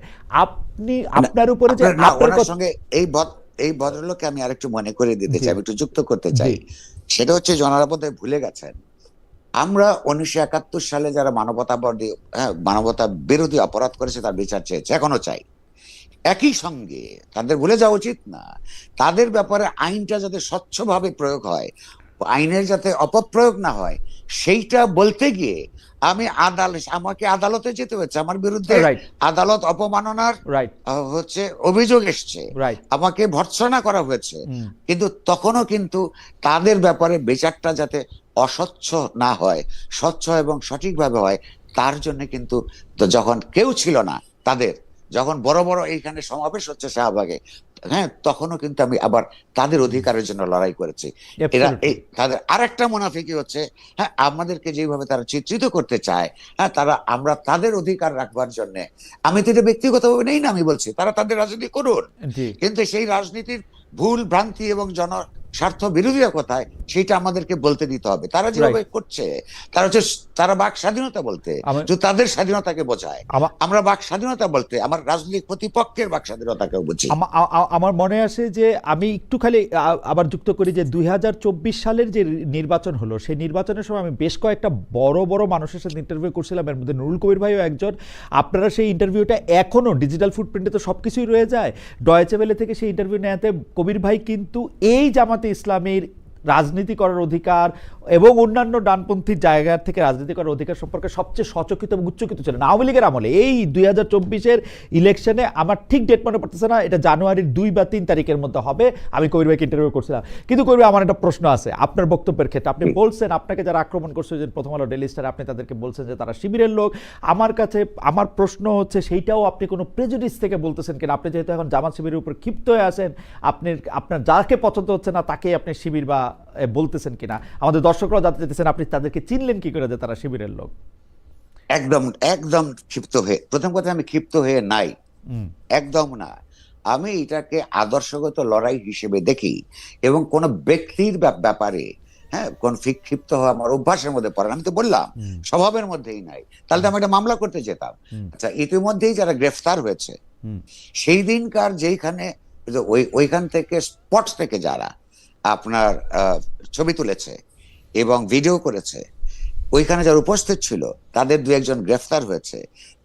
আপনি আপনার উপরে যে আপনার সঙ্গে এই ভদ্রলোককে আমি আরেকটু মনে করে দিতে চাই, আমি একটু যুক্ত করতে চাই। সেটা হচ্ছে জনারা বোধহয় ভুলে গেছেন, আমরা 1971 সালে যারা মানবতা বিরোধী অপরাধ করেছে তার বিচার চেয়েছে, এখনো চাই। একই সঙ্গে তাদের ভুলে যাওয়া উচিত না, তাদের ব্যাপারে আইনটা যাতে স্বচ্ছভাবে প্রয়োগ হয়, আইনের যাতে অপপ্রয়োগ না হয়, সেইটা বলতে গিয়ে আমাকে আদালতে যেতে হয়েছে, আমার বিরুদ্ধে আদালত অপমাননার হচ্ছে অভিযোগ এসছে, আমাকে ভর্ৎসনা করা হয়েছে। কিন্তু তখনও কিন্তু তাদের ব্যাপারে বিচারটা যাতে অস্বচ্ছ না হয়, স্বচ্ছ এবং সঠিকভাবে হয়, তার জন্য কিন্তু যখন কেউ ছিল না, যখন বড় বড় এইখানে সমাবেশ হচ্ছে শাহবাগে, তখনও কিন্তু আমি আবার তাদের অধিকারের জন্য লড়াই করেছি। তাদের আরেকটা মুনাফিকি হচ্ছে, আমাদেরকে যেভাবে তারা চিত্রিত করতে চায়, আমরা তাদের অধিকার রাখবার জন্য, আমি তো এটা ব্যক্তিগতভাবে নেই না, আমি বলছি তারা তাদের রাজনীতি করুন, কিন্তু সেই রাজনীতির ভুল ভ্রান্তি এবং স্বার্থ বিরোধীরা কোথায় সেটা আমাদেরকে বলতে দিতে হবে। তারা যেভাবে করছে, তারা বাক স্বাধীনতা বলতে তাদের স্বাধীনতাকে বোঝায়, আমরা বাক স্বাধীনতা বলতে আমার রাজনৈতিক প্রতিপক্ষের বাক স্বাধীনতাকে বুঝি। আমার মনে আসে যে আমি একটু খালি আবার যুক্ত করি যে 2024 সালের যে নির্বাচন হলো, সেই নির্বাচনের সময় আমি বেশ কয়েকটা বড় বড় মানুষের সাথে ইন্টারভিউ করছিলাম, এর মধ্যে নুরুল কবির ভাইও একজন। আপনারা সেই ইন্টারভিউটা এখনো ডিজিটাল ফুটপ্রিন্টে তো সবকিছুই রয়ে যায়, ডয়েচে ওয়েলে থেকে সেই ইন্টারভিউ নেওয়াতে কবির ভাই কিন্তু এই জামাতে ইসলামের রাজনীতি করার অধিকার এবং অন্যান্য ডানপন্থী জায়গা থেকে রাজনীতি করার অধিকার সম্পর্কে সবচেয়ে সচকিত এবং উচ্চকিত ছিলেন আওয়ামী লীগের আমলে। এই 2024-এর ইলেকশনে আমার ঠিক ডেট মনে পড়তেছে না, এটা জানুয়ারির 2 বা 3 তারিখের মধ্যে হবে। আমি কবির ভাইকে ইন্টারভিউ করছিলাম। কিন্তু কবির ভাই, আমার একটা প্রশ্ন আছে আপনার বক্তব্যের ক্ষেত্রে। আপনি বলছেন আপনাকে যারা আক্রমণ করছে, যে প্রথম আলো ডেইলি স্টার, আপনি তাদেরকে বলছেন যে তারা শিবিরের লোক। আমার প্রশ্ন হচ্ছে, সেইটাও আপনি কোনো প্রেজুডিস থেকে বলতেছেন কিনা? আপনি যেহেতু এখন জামাত শিবিরের উপর ক্ষিপ্ত হয়ে আছেন, আপনার যাকে পছন্দ হচ্ছে না তাকেই আপনি শিবির বা বলতেছেন কিনা? আমাদের দর্শকরাও জানতে চাইতেছেন আপনি তাদেরকে চিনলেন কি করে যে তারা শিবিরের লোক? একদম ক্ষিপ্ত হয়ে, প্রথম কথা আমি ক্ষিপ্ত হয়ে নাই, একদম না। আমি এটাকে আদর্শগত লড়াই হিসেবে দেখি, এবং কোন ব্যক্তির ব্যাপারে কোন ক্ষিপ্ত হওয়া আমার অভ্যাসের মধ্যে পড়ে। আমি তো বললাম স্বভাবের মধ্যেই নাই, তাহলে তো আমি একটা মামলা করতে যেতাম। আচ্ছা, ইতিমধ্যেই যারা গ্রেফতার হয়েছে, সেই দিনকার যেখানে ওইখান থেকে স্পট থেকে যারা আপনার ছবি তুলেছে এবং ভিডিও করেছে, ওইখানে যারা উপস্থিত ছিল তাদের 2-1 গ্রেফতার হয়েছে।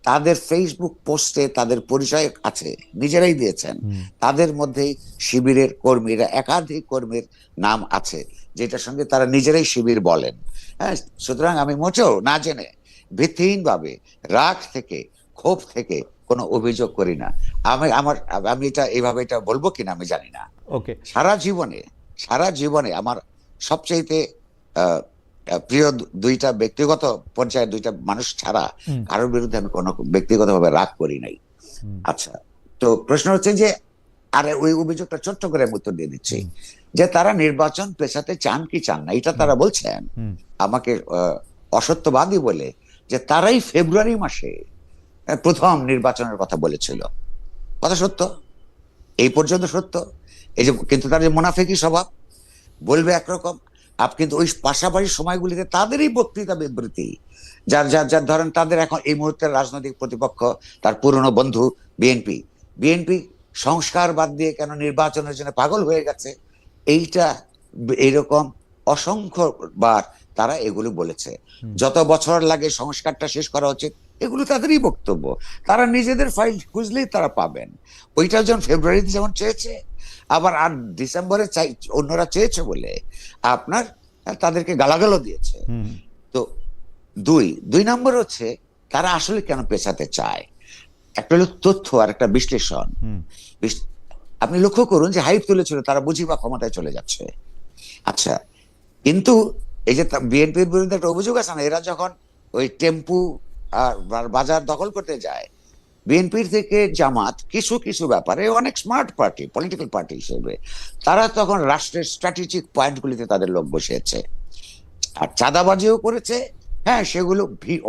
তাদের ফেসবুক পোস্টে তাদের পরিচয় আছে, নিজেরাই দিয়েছেন। তাদের মধ্যেই শিবিরের কর্মীরা, একাধিক কর্মীর নাম আছে, যেটার সঙ্গে তারা নিজেরাই শিবির বলেন। সুতরাং আমি মোটেও না জেনে ভিত্তিহীন ভাবে রাগ থেকে, ক্ষোভ থেকে কোনো অভিযোগ করি না। আমি এটা এইভাবে এটা বলবো কিনা আমি জানি না। ওকে, সারা জীবনে আমার সবচাইতে প্রিয় 2টা ব্যক্তিগত পর্যায়ে 2টা মানুষ ছাড়া কারোর বিরুদ্ধে আমি কোনো ব্যক্তিগতভাবে রাগ করি নাই। আচ্ছা, তো প্রশ্ন হচ্ছে যে, আরে ওই অভিযোগটা ছোট্ট করে আমি উত্তর দিয়ে দিচ্ছি, যে তারা নির্বাচন পেছাতে চান কি চান না, এটা তারা বলছেন আমাকে অসত্যবাদী বলে, যে তারাই ফেব্রুয়ারি মাসে প্রথম নির্বাচনের কথা বলেছিল। কথা সত্য, এই পর্যন্ত সত্য। এই যে, কিন্তু তার যে মুনাফিকি স্বভাব, বলবে একরকম কিন্তু ওই পাশাপাশি সময়গুলিতে তাদেরই বক্তৃতা বিবৃতি, যার যার যার ধরেন তাদের এখন এই মুহূর্তের রাজনৈতিক প্রতিপক্ষ তার পুরনো বন্ধু বিএনপি, বিএনপি সংস্কার বাদ দিয়ে কেন নির্বাচনের জন্য পাগল হয়ে গেছে, এইটা এইরকম অসংখ্যবার তারা এগুলো বলেছে। যত বছর লাগে সংস্কারটা শেষ করা উচিত, এগুলো তাদেরই বক্তব্য। তারা নিজেদের ফাইল খুঁজলেই তারা পাবেন। ওইটা যখন ফেব্রুয়ারিতে যেমন চেয়েছে, আবার আর ডিসেম্বরে অন্যরা চেয়েছে বলে আপনার তাদেরকে গালাগালও দিয়েছে। তো দুই নম্বর হচ্ছে তারা আসলে কেন পেছাতে চায়, একটা হলো তথ্য আর একটা বিশ্লেষণ। আপনি লক্ষ্য করুন যে হাইপ তুলেছিল তারা বুঝি বা ক্ষমতায় চলে যাচ্ছে। আচ্ছা, কিন্তু এই যে বিএনপির বিরুদ্ধে একটা অভিযোগ আছে না, এরা যখন ওই টেম্পু আর বাজার দখল করতে যায়, বিএনপির থেকে জামাত কিছু কিছু ব্যাপারে অনেক স্মার্ট পার্টি, পলিটিক্যাল পার্টি হিসেবে তারা তখন রাষ্ট্রের স্ট্র্যাটেজিক পয়েন্টগুলিতে তাদের লোক বসিয়েছে, আর চাঁদাবাজিও করেছে। হ্যাঁ, সেগুলো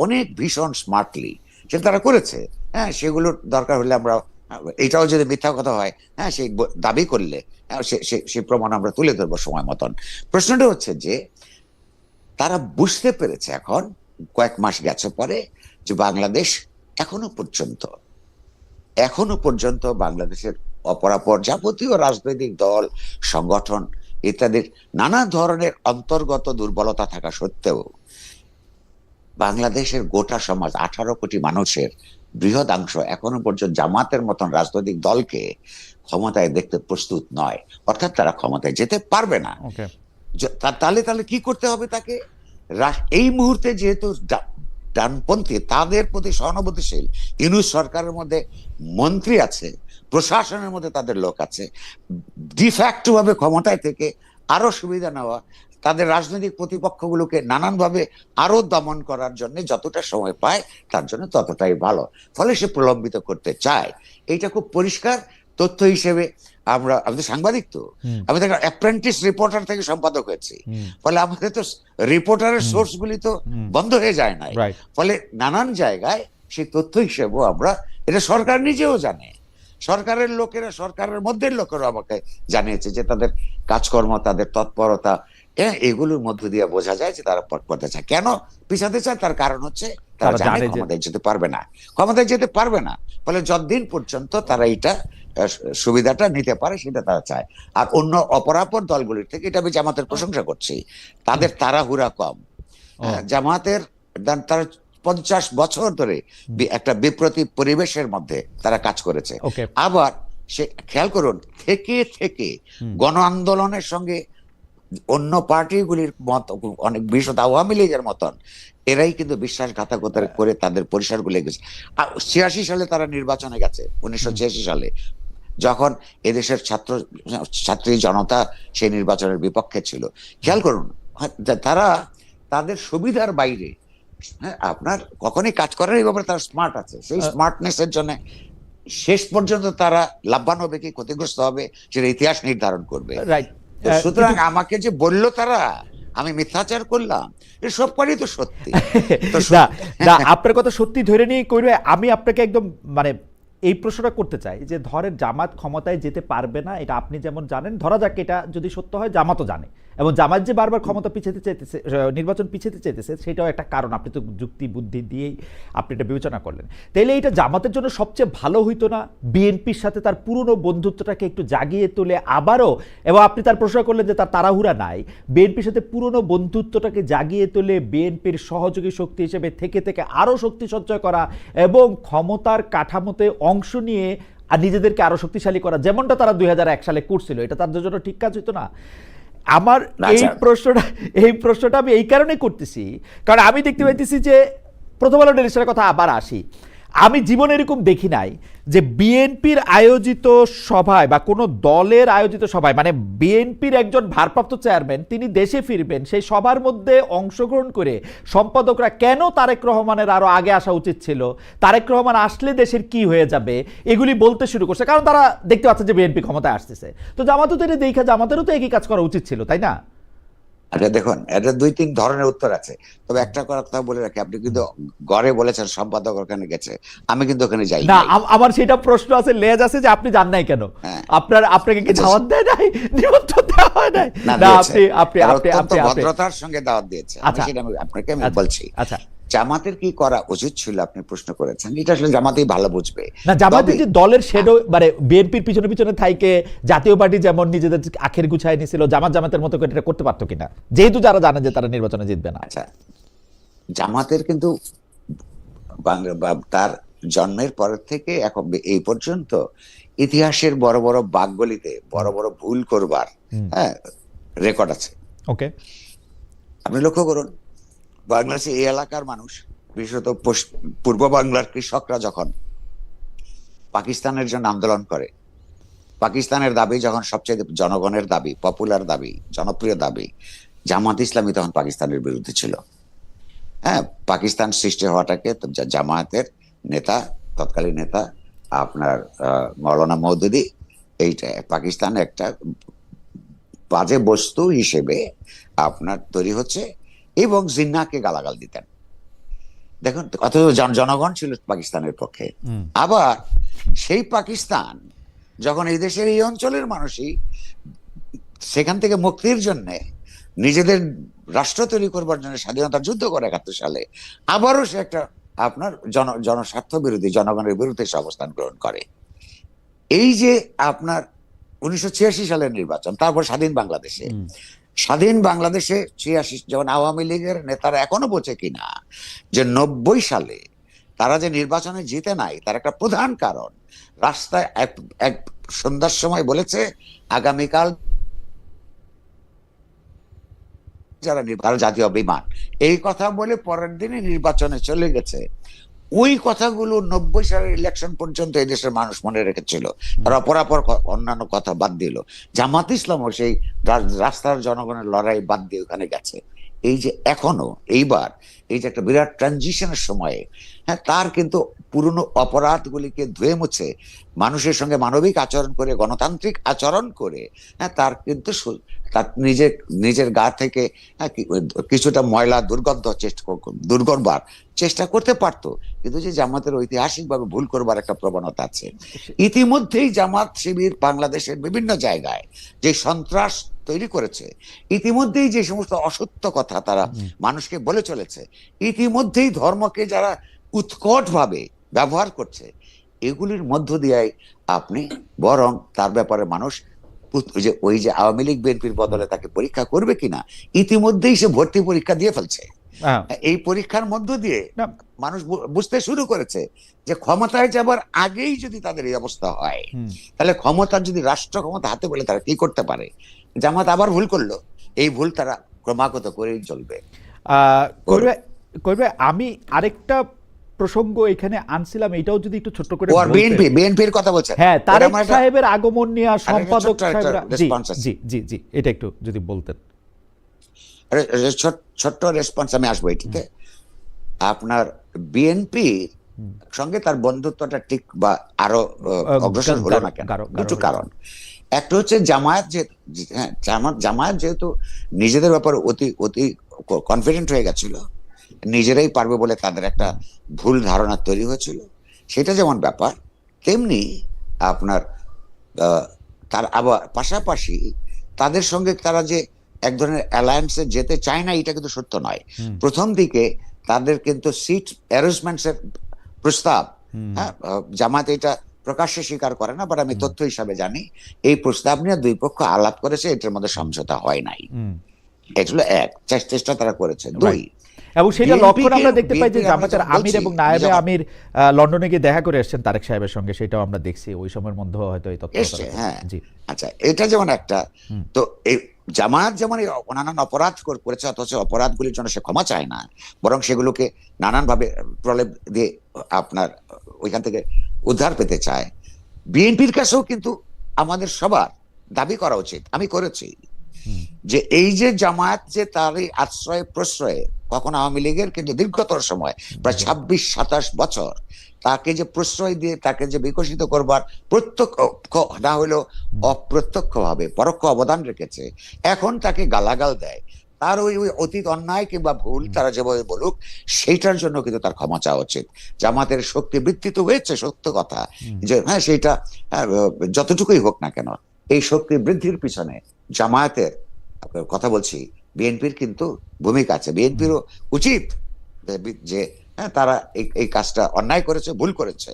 অনেক ভীষণ স্মার্টলি সেটা তারা করেছে। হ্যাঁ, সেগুলোর দরকার হলে আমরা, এটাও যদি মিথ্যা কথা হয়, হ্যাঁ, সেই দাবি করলে সেই প্রমাণ আমরা তুলে ধরবো সময় মতন। প্রশ্নটা হচ্ছে যে তারা বুঝতে পেরেছে এখন কয়েক মাস গেছে পরে যে বাংলাদেশ এখনো পর্যন্ত বাংলাদেশের অপরাপর যাবতীয় রাজনৈতিক দল, সংগঠন ইত্যাদির নানা ধরনের অন্তর্গত দুর্বলতা থাকা সত্ত্বেও বাংলাদেশের গোটা সমাজ, 18 কোটি মানুষের বৃহদাংশ এখনো পর্যন্ত জামাতের মতন রাজনৈতিক দলকে ক্ষমতায় দেখতে প্রস্তুত নয়, অর্থাৎ তারা ক্ষমতায় যেতে পারবে না। তাহলে কি করতে হবে তাকে? এই মুহূর্তে যেহেতু ডানপন্থী, তাদের প্রতি সহানুভূতিশীল ইউনূস সরকারের মধ্যে মন্ত্রী আছে, প্রশাসনের মধ্যে তাদের লোক আছে, ডিফ্যাক্টো ভাবে ক্ষমতায় থেকে আরো সুবিধা নেওয়া, তাদের রাজনৈতিক প্রতিপক্ষগুলোকে নানানভাবে আরো দমন করার জন্য যতটা সময় পায় তার জন্য ততটাই ভালো, ফলে সে প্রলম্বিত করতে চায়। এইটা খুব পরিষ্কার তথ্য হিসেবে আমি সাংবাদিক, তো আমি দেখো অ্যাপ্রেন্টিস রিপোর্টার থেকে সম্পাদক হয়েছি, ফলে আমাদের তো রিপোর্টারের সোর্স গুলি তো বন্ধ হয়ে যায় না, ফলে নানান জায়গায় সেই তথ্য হিসেবেও আমরা, এটা সরকার নিজেও জানে, সরকারের লোকেরা, সরকারের মধ্যে লোকেরা আমাকে জানিয়েছে যে তাদের কাজকর্ম, তাদের তৎপরতা, এগুলোর মধ্য দিয়ে বোঝা যায় যে তারা পথ করতে চায়। কেন পিছাতে চায়? তার কারণ হচ্ছে তারা জানে ক্ষমতায় যেতে পারবে না, ফলে যতদিন পর্যন্ত তারা এটা সুবিধাটা নিতে পারে সেটা তারা চায়। আর অন্য অপরাপর দলগুলির থেকে, এটা আমি জামাতের প্রশংসা করছি, তাদের তাড়াহুড়া কম। জামাতের তারা 50 বছর ধরে একটা বিপ্রতি পরিবেশের মধ্যে তারা কাজ করেছে। আবার সে খেয়াল করুন, থেকে থেকে গণ আন্দোলনের সঙ্গে অন্য পার্টিগুলির মত, অনেক বিশেষত আওয়ামী লীগের মতন, এরাই কিন্তু বিশ্বাসঘাতকতা করে তাদের পরিসরগুলো গেছে। 86 সালে তারা নির্বাচনে গেছে, 1986 সালে, যখন এদেশের ছাত্রী জনতা সেই নির্বাচনের বিপক্ষে ছিল। খেয়াল করুন, তারা তাদের সুবিধার বাইরে, হ্যাঁ, আপনার কখনই কাজ করার এই ব্যাপারে তারা স্মার্ট আছে। সেই স্মার্টনেসের জন্য শেষ পর্যন্ত তারা লাভবান হবে কি ক্ষতিগ্রস্ত হবে সেটা ইতিহাস নির্ধারণ করবে। সুতরাং আমাকে যে বললো তারা আমি মিথ্যাচার করলাম, এসব করেই তো সত্যি। আপনার কথা সত্যি ধরে নিয়ে করবে। আমি আপনাকে একদম মানে এই প্রশ্নটা করতে চাই যে ধরেন জামাত ক্ষমতায় যেতে পারবে না, এটা আপনি যেমন জানেন, ধরা যাক এটা যদি সত্য হয়, জামাতও জানে, এবং জামাত যে বারবার ক্ষমতা পিছাতে চাইতেছে, নির্বাচন পিছাতে চাইতেছে, সেটাও একটা কারণ। আপনি তো যুক্তি বুদ্ধি দিয়েই আপনি এটা বিবেচনা করলেন। তাইলে এটা জামাতের জন্য সবচেয়ে ভালো হইতো না বিএনপির সাথে তার পুরনো বন্ধুত্বটাকে একটু জাগিয়ে তুলে আবারও, এবং আপনি তার প্রশ্ন করলেন যে তার তাড়াহুড়া নাই, বিএনপির সাথে পুরনো বন্ধুত্বটাকে জাগিয়ে তুলে বিএনপির সহযোগী শক্তি হিসেবে থেকে থেকে আরও শক্তি সঞ্চয় করা এবং ক্ষমতার কাঠামোতে অংশ নিয়ে আর নিজেদেরকে আরো শক্তিশালী করা, যেমনটা তারা 2001 সালে করছিল, এটা তাদের জন্য ঠিক কাজ হইতো না? আমার এই প্রশ্নটা আমি এই কারণে করতেছি, কারণ আমি দেখতে পাইতেছি যে প্রথম আলো ডেলিশনের কথা আবার আসি, আমি জীবনে এরকম দেখি নাই যে বিএনপির আয়োজিত সভায় বা কোনো দলের আয়োজিত সভায়, মানে বিএনপির একজন ভারপ্রাপ্ত চেয়ারম্যান তিনি দেশে ফিরবেন, সেই সভার মধ্যে অংশগ্রহণ করে সম্পাদকরা কেন তারেক রহমানের আরো আগে আসা উচিত ছিল, তারেক রহমান আসলে দেশের কি হয়ে যাবে, এগুলি বলতে শুরু করছে, কারণ তারা দেখতে পাচ্ছে যে বিএনপি ক্ষমতায় আসতেছে। তো জামাতও তো এটা দেখা, জামাতেরও তো একই কাজ করা উচিত ছিল, তাই না? আচ্ছা দেখুন, এটা 2-3 ধরনের উত্তর আছে, তবে একটা কথা বলে রাখি, আপনি কিন্তু গড়ে বলেছেন সম্পাদক ওখানে গেছে, আমি কিন্তু ওখানে যাই না, নাই। আমার সেটা প্রশ্ন আছে, লেজ আছে যে আপনি জান নাই কেন? হ্যাঁ, আপনাকে কি আচ্ছা, দাওয়াত দেয় নাই, নিমন্ত্রণ দেওয়া হয় নাই? না না, দিয়েছে, আপনি আপনি তারা আপনি অত্যন্ত আপনি আপনি ভদ্রতার সঙ্গে দাওয়াত দিয়েছে, আমি আচ্ছা, সেটা আপনাকে আমি আচ্ছা, বলছি। আচ্ছা। জামাতের কি করা উচিত ছিল আপনি প্রশ্ন করেছেন, এটা আসলে জামাতেই ভালো বুঝবে। না, জামায়াতের তবে যে দলের শেডো, মানে বিএনপির পিছনে পিছনে থাইকে জাতীয় পার্টি যেমন নিজেদের আখের গুছায় নিছিল, জামাতের মতো করে এটা করতে পারতো কিনা, যেহেতু যারা জানে যে তারা নির্বাচনে জিতবে না? আচ্ছা, জামাতের কিন্তু তার জন্মের পর থেকে এখন এই পর্যন্ত ইতিহাসের বড় বড় বাকগলিতে বড় বড় ভুল করবার, হ্যাঁ, রেকর্ড আছে। ওকে। আপনি লক্ষ্য করুন, বাংলাদেশে এই এলাকার মানুষ, বিশেষত পূর্ব বাংলার কৃষকরা যখন পাকিস্তানের জন্য আন্দোলন করে, পাকিস্তানের দাবি যখন সবচেয়ে জনগণের দাবি, পপুলার দাবি, জনপ্রিয় দাবি, জামাত ইসলামী তখন পাকিস্তানের বিরুদ্ধে ছিল। হ্যাঁ, পাকিস্তান সৃষ্টি হওয়াটাকে জামায়াতের নেতা, তৎকালীন নেতা আপনার মৌলানা মওদুদি, এইটা পাকিস্তান একটা বাজে বস্তু হিসেবে আপনার তৈরি হচ্ছে, এবং জিন্নাহকে গালাগাল দিতেন। দেখুন, অথচ জনগণ ছিল পাকিস্তানের পক্ষে। আবার সেই পাকিস্তান যখন এই দেশের এই অঞ্চলের মানুষই সেখান থেকে মুক্তির জন্য নিজেদের রাষ্ট্র তৈরি করবার জন্য স্বাধীনতার যুদ্ধ করে 71 সালে, আবারও সে একটা আপনার জনস্বার্থ বিরোধী, জনগণের বিরুদ্ধে সে অবস্থান গ্রহণ করে। এই যে আপনার 1986 সালের নির্বাচন, তারপর স্বাধীন বাংলাদেশে, স্বাধীন বাংলাদেশে 86 যখন আওয়ামী লীগের নেতারা এখনো বোঝে কিনা যে 90 সালে তারা যে নির্বাচনে জিতে নাই, তার একটা প্রধান কারণ রাস্তায় এক সন্ধ্যার সময় বলেছে আগামীকাল যারা জাতীয় বিমান, এই কথা বলে পরের দিনে নির্বাচনে চলে গেছে। ওই কথাগুলো 90 সালের ইলেকশন পর্যন্ত এই দেশের মানুষ মনে রেখেছিল, তারা অপরাপর অন্যান্য কথা বাদ দিল। জামাত ইসলামও সেই রাস্তার জনগণের লড়াই বাদ দিয়ে ওখানে গেছে। এই যে এখনো এইবার এই যে একটা বিরাট ট্রানজিশনের সময়ে, হ্যাঁ, তার কিন্তু পুরনো অপরাধগুলিকে ধুয়ে মুছে মানুষের সঙ্গে মানবিক আচরণ করে, গণতান্ত্রিক আচরণ করে, হ্যাঁ, তার কিন্তু তার নিজের গা থেকে, হ্যাঁ, কিছুটা ময়লা দূর করবার চেষ্টা করতে পারতো। কিন্তু যে জামাতের ঐতিহাসিকভাবে ভুল করবার একটা প্রবণতা আছে। ইতিমধ্যেই জামাত শিবির বাংলাদেশের বিভিন্ন জায়গায় যে সন্ত্রাস তৈরি করেছে, ইতিমধ্যেই যে সমস্ত অসত্য কথা তারা মানুষকে বলে চলেছে, ইতিমধ্যেই ধর্মকে যারা উৎকট ভাবে ব্যবহার করছে, এগুলির মধ্য দিয়ে আপনি বরং তার ব্যাপারে মানুষ ওই যে আওয়ামী লীগ বিএনপির বদলে তাকে পরীক্ষা করবে কিনা, ইতিমধ্যেই সে ভর্তি পরীক্ষা দিয়ে ফেলছে। এই পরীক্ষার মধ্য দিয়ে মানুষ বুঝতে শুরু করেছে যে ক্ষমতায় যাবার আগেই যদি তাদের এই অবস্থা হয়, তাহলে ক্ষমতার যদি রাষ্ট্র ক্ষমতা হাতে বলে তারা কি করতে পারে। জামাত আবার ভুল করলো, এই ভুল তারা ক্রমাগত করেই চলবে। করবে। আমি আরেকটা প্রসঙ্গ এখানে আনছিলাম, এটাও যদি একটু ছোট্ট করে বিএনপির কথা বলছেন। হ্যাঁ, তারেক সাহেবের আগমন নিয়ে সম্পাদক সাহেবরা, জি জি জি, এটা একটু যদি বলতেন। ছোট্ট রেসপন্স আমি আসবো এটিতে। আপনার বিএনপির সঙ্গে তার বন্ধুত্বটা ঠিক বা আরো অগ্রসর হলো না কেন? দুটো কারণ। একটা হচ্ছে জামায়াত যেহেতু নিজেদের ব্যাপারে অতি কনফিডেন্ট হয়ে গেছিল, নিজেরাই পারবে বলে তাদের একটা ভুল ধারণা তৈরি হয়েছিল, সেটা যেমন ব্যাপার, তেমনি আপনার তার আবার পাশাপাশি তাদের সঙ্গে তারা যে এক ধরনের অ্যালায়েন্সে যেতে চায় না, এটা কিন্তু সত্য নয়। প্রথম দিকে তাদের কিন্তু সিট অ্যারেঞ্জমেন্টস এর প্রস্তাব, হ্যাঁ, জামাত এটা প্রকাশ্যে স্বীকার করে না, বাট আমি তথ্য হিসাবে জানি এই প্রস্তাব নিয়ে দুই পক্ষ আলাপ করেছে, এটার মধ্যে সমঝোতা হয় নাই। এটা হলো এক, চেষ্টা তারা করেছে। দুই, এবং সেটা লক্ষণ আমরা দেখতে পাই যে জামাতের আমির এবং নায়েবে আমির লন্ডনে গিয়ে দেখা করে এসেছেন তারেক সাহেবের সঙ্গে, সেটাও আমরা দেখছি ওই সময়ের মধ্যে হয়তো এই তথ্য এসছে। হ্যাঁ, আচ্ছা, এটা যেমন একটা। তো এই জামাত যেমন নানান অপরাধ করেছে, অথচ অপরাধগুলির জন্য সে ক্ষমা চায় না, বরং সেগুলোকে নানান ভাবে প্রলেপ দিয়ে আপনার ওইখান থেকে উদ্ধার পেতে চায়। বিএনপির কাছেও কিন্তু আমাদের সবার দাবি করা উচিত, আমি করেছি, যে এই যে জামায়াত যে তার এই আশ্রয় প্রশ্রয়ে, কখন আওয়ামী লীগের কিন্তু দীর্ঘতর সময় প্রায় 26-27 বছর তাকে যে প্রশ্রয় দিয়ে তাকে যে বিকশিত করবার প্রত্যক্ষ না হলেও অপ্রত্যক্ষ ভাবে পরোক্ষ অবদান রেখেছে, এখন তাকে গালাগাল দেয়, তার ওই ওই অতীত অন্যায় কিংবা ভুল তারা যেভাবে বলুক, সেইটার জন্য কিন্তু তার ক্ষমা চাওয়া উচিত। জামাতের শক্তি বৃদ্ধি তো হয়েছে, সত্য কথা, যে হ্যাঁ সেইটা যতটুকুই হোক না কেন, এই শক্তি বৃদ্ধির পিছনে জামায়াতের কথা বলছি, বিএনপির কিন্তু ভূমিকা আছে। বিএনপিরও উচিত যে হ্যাঁ তারা এই কাজটা অন্যায় করেছে, ভুল করেছে,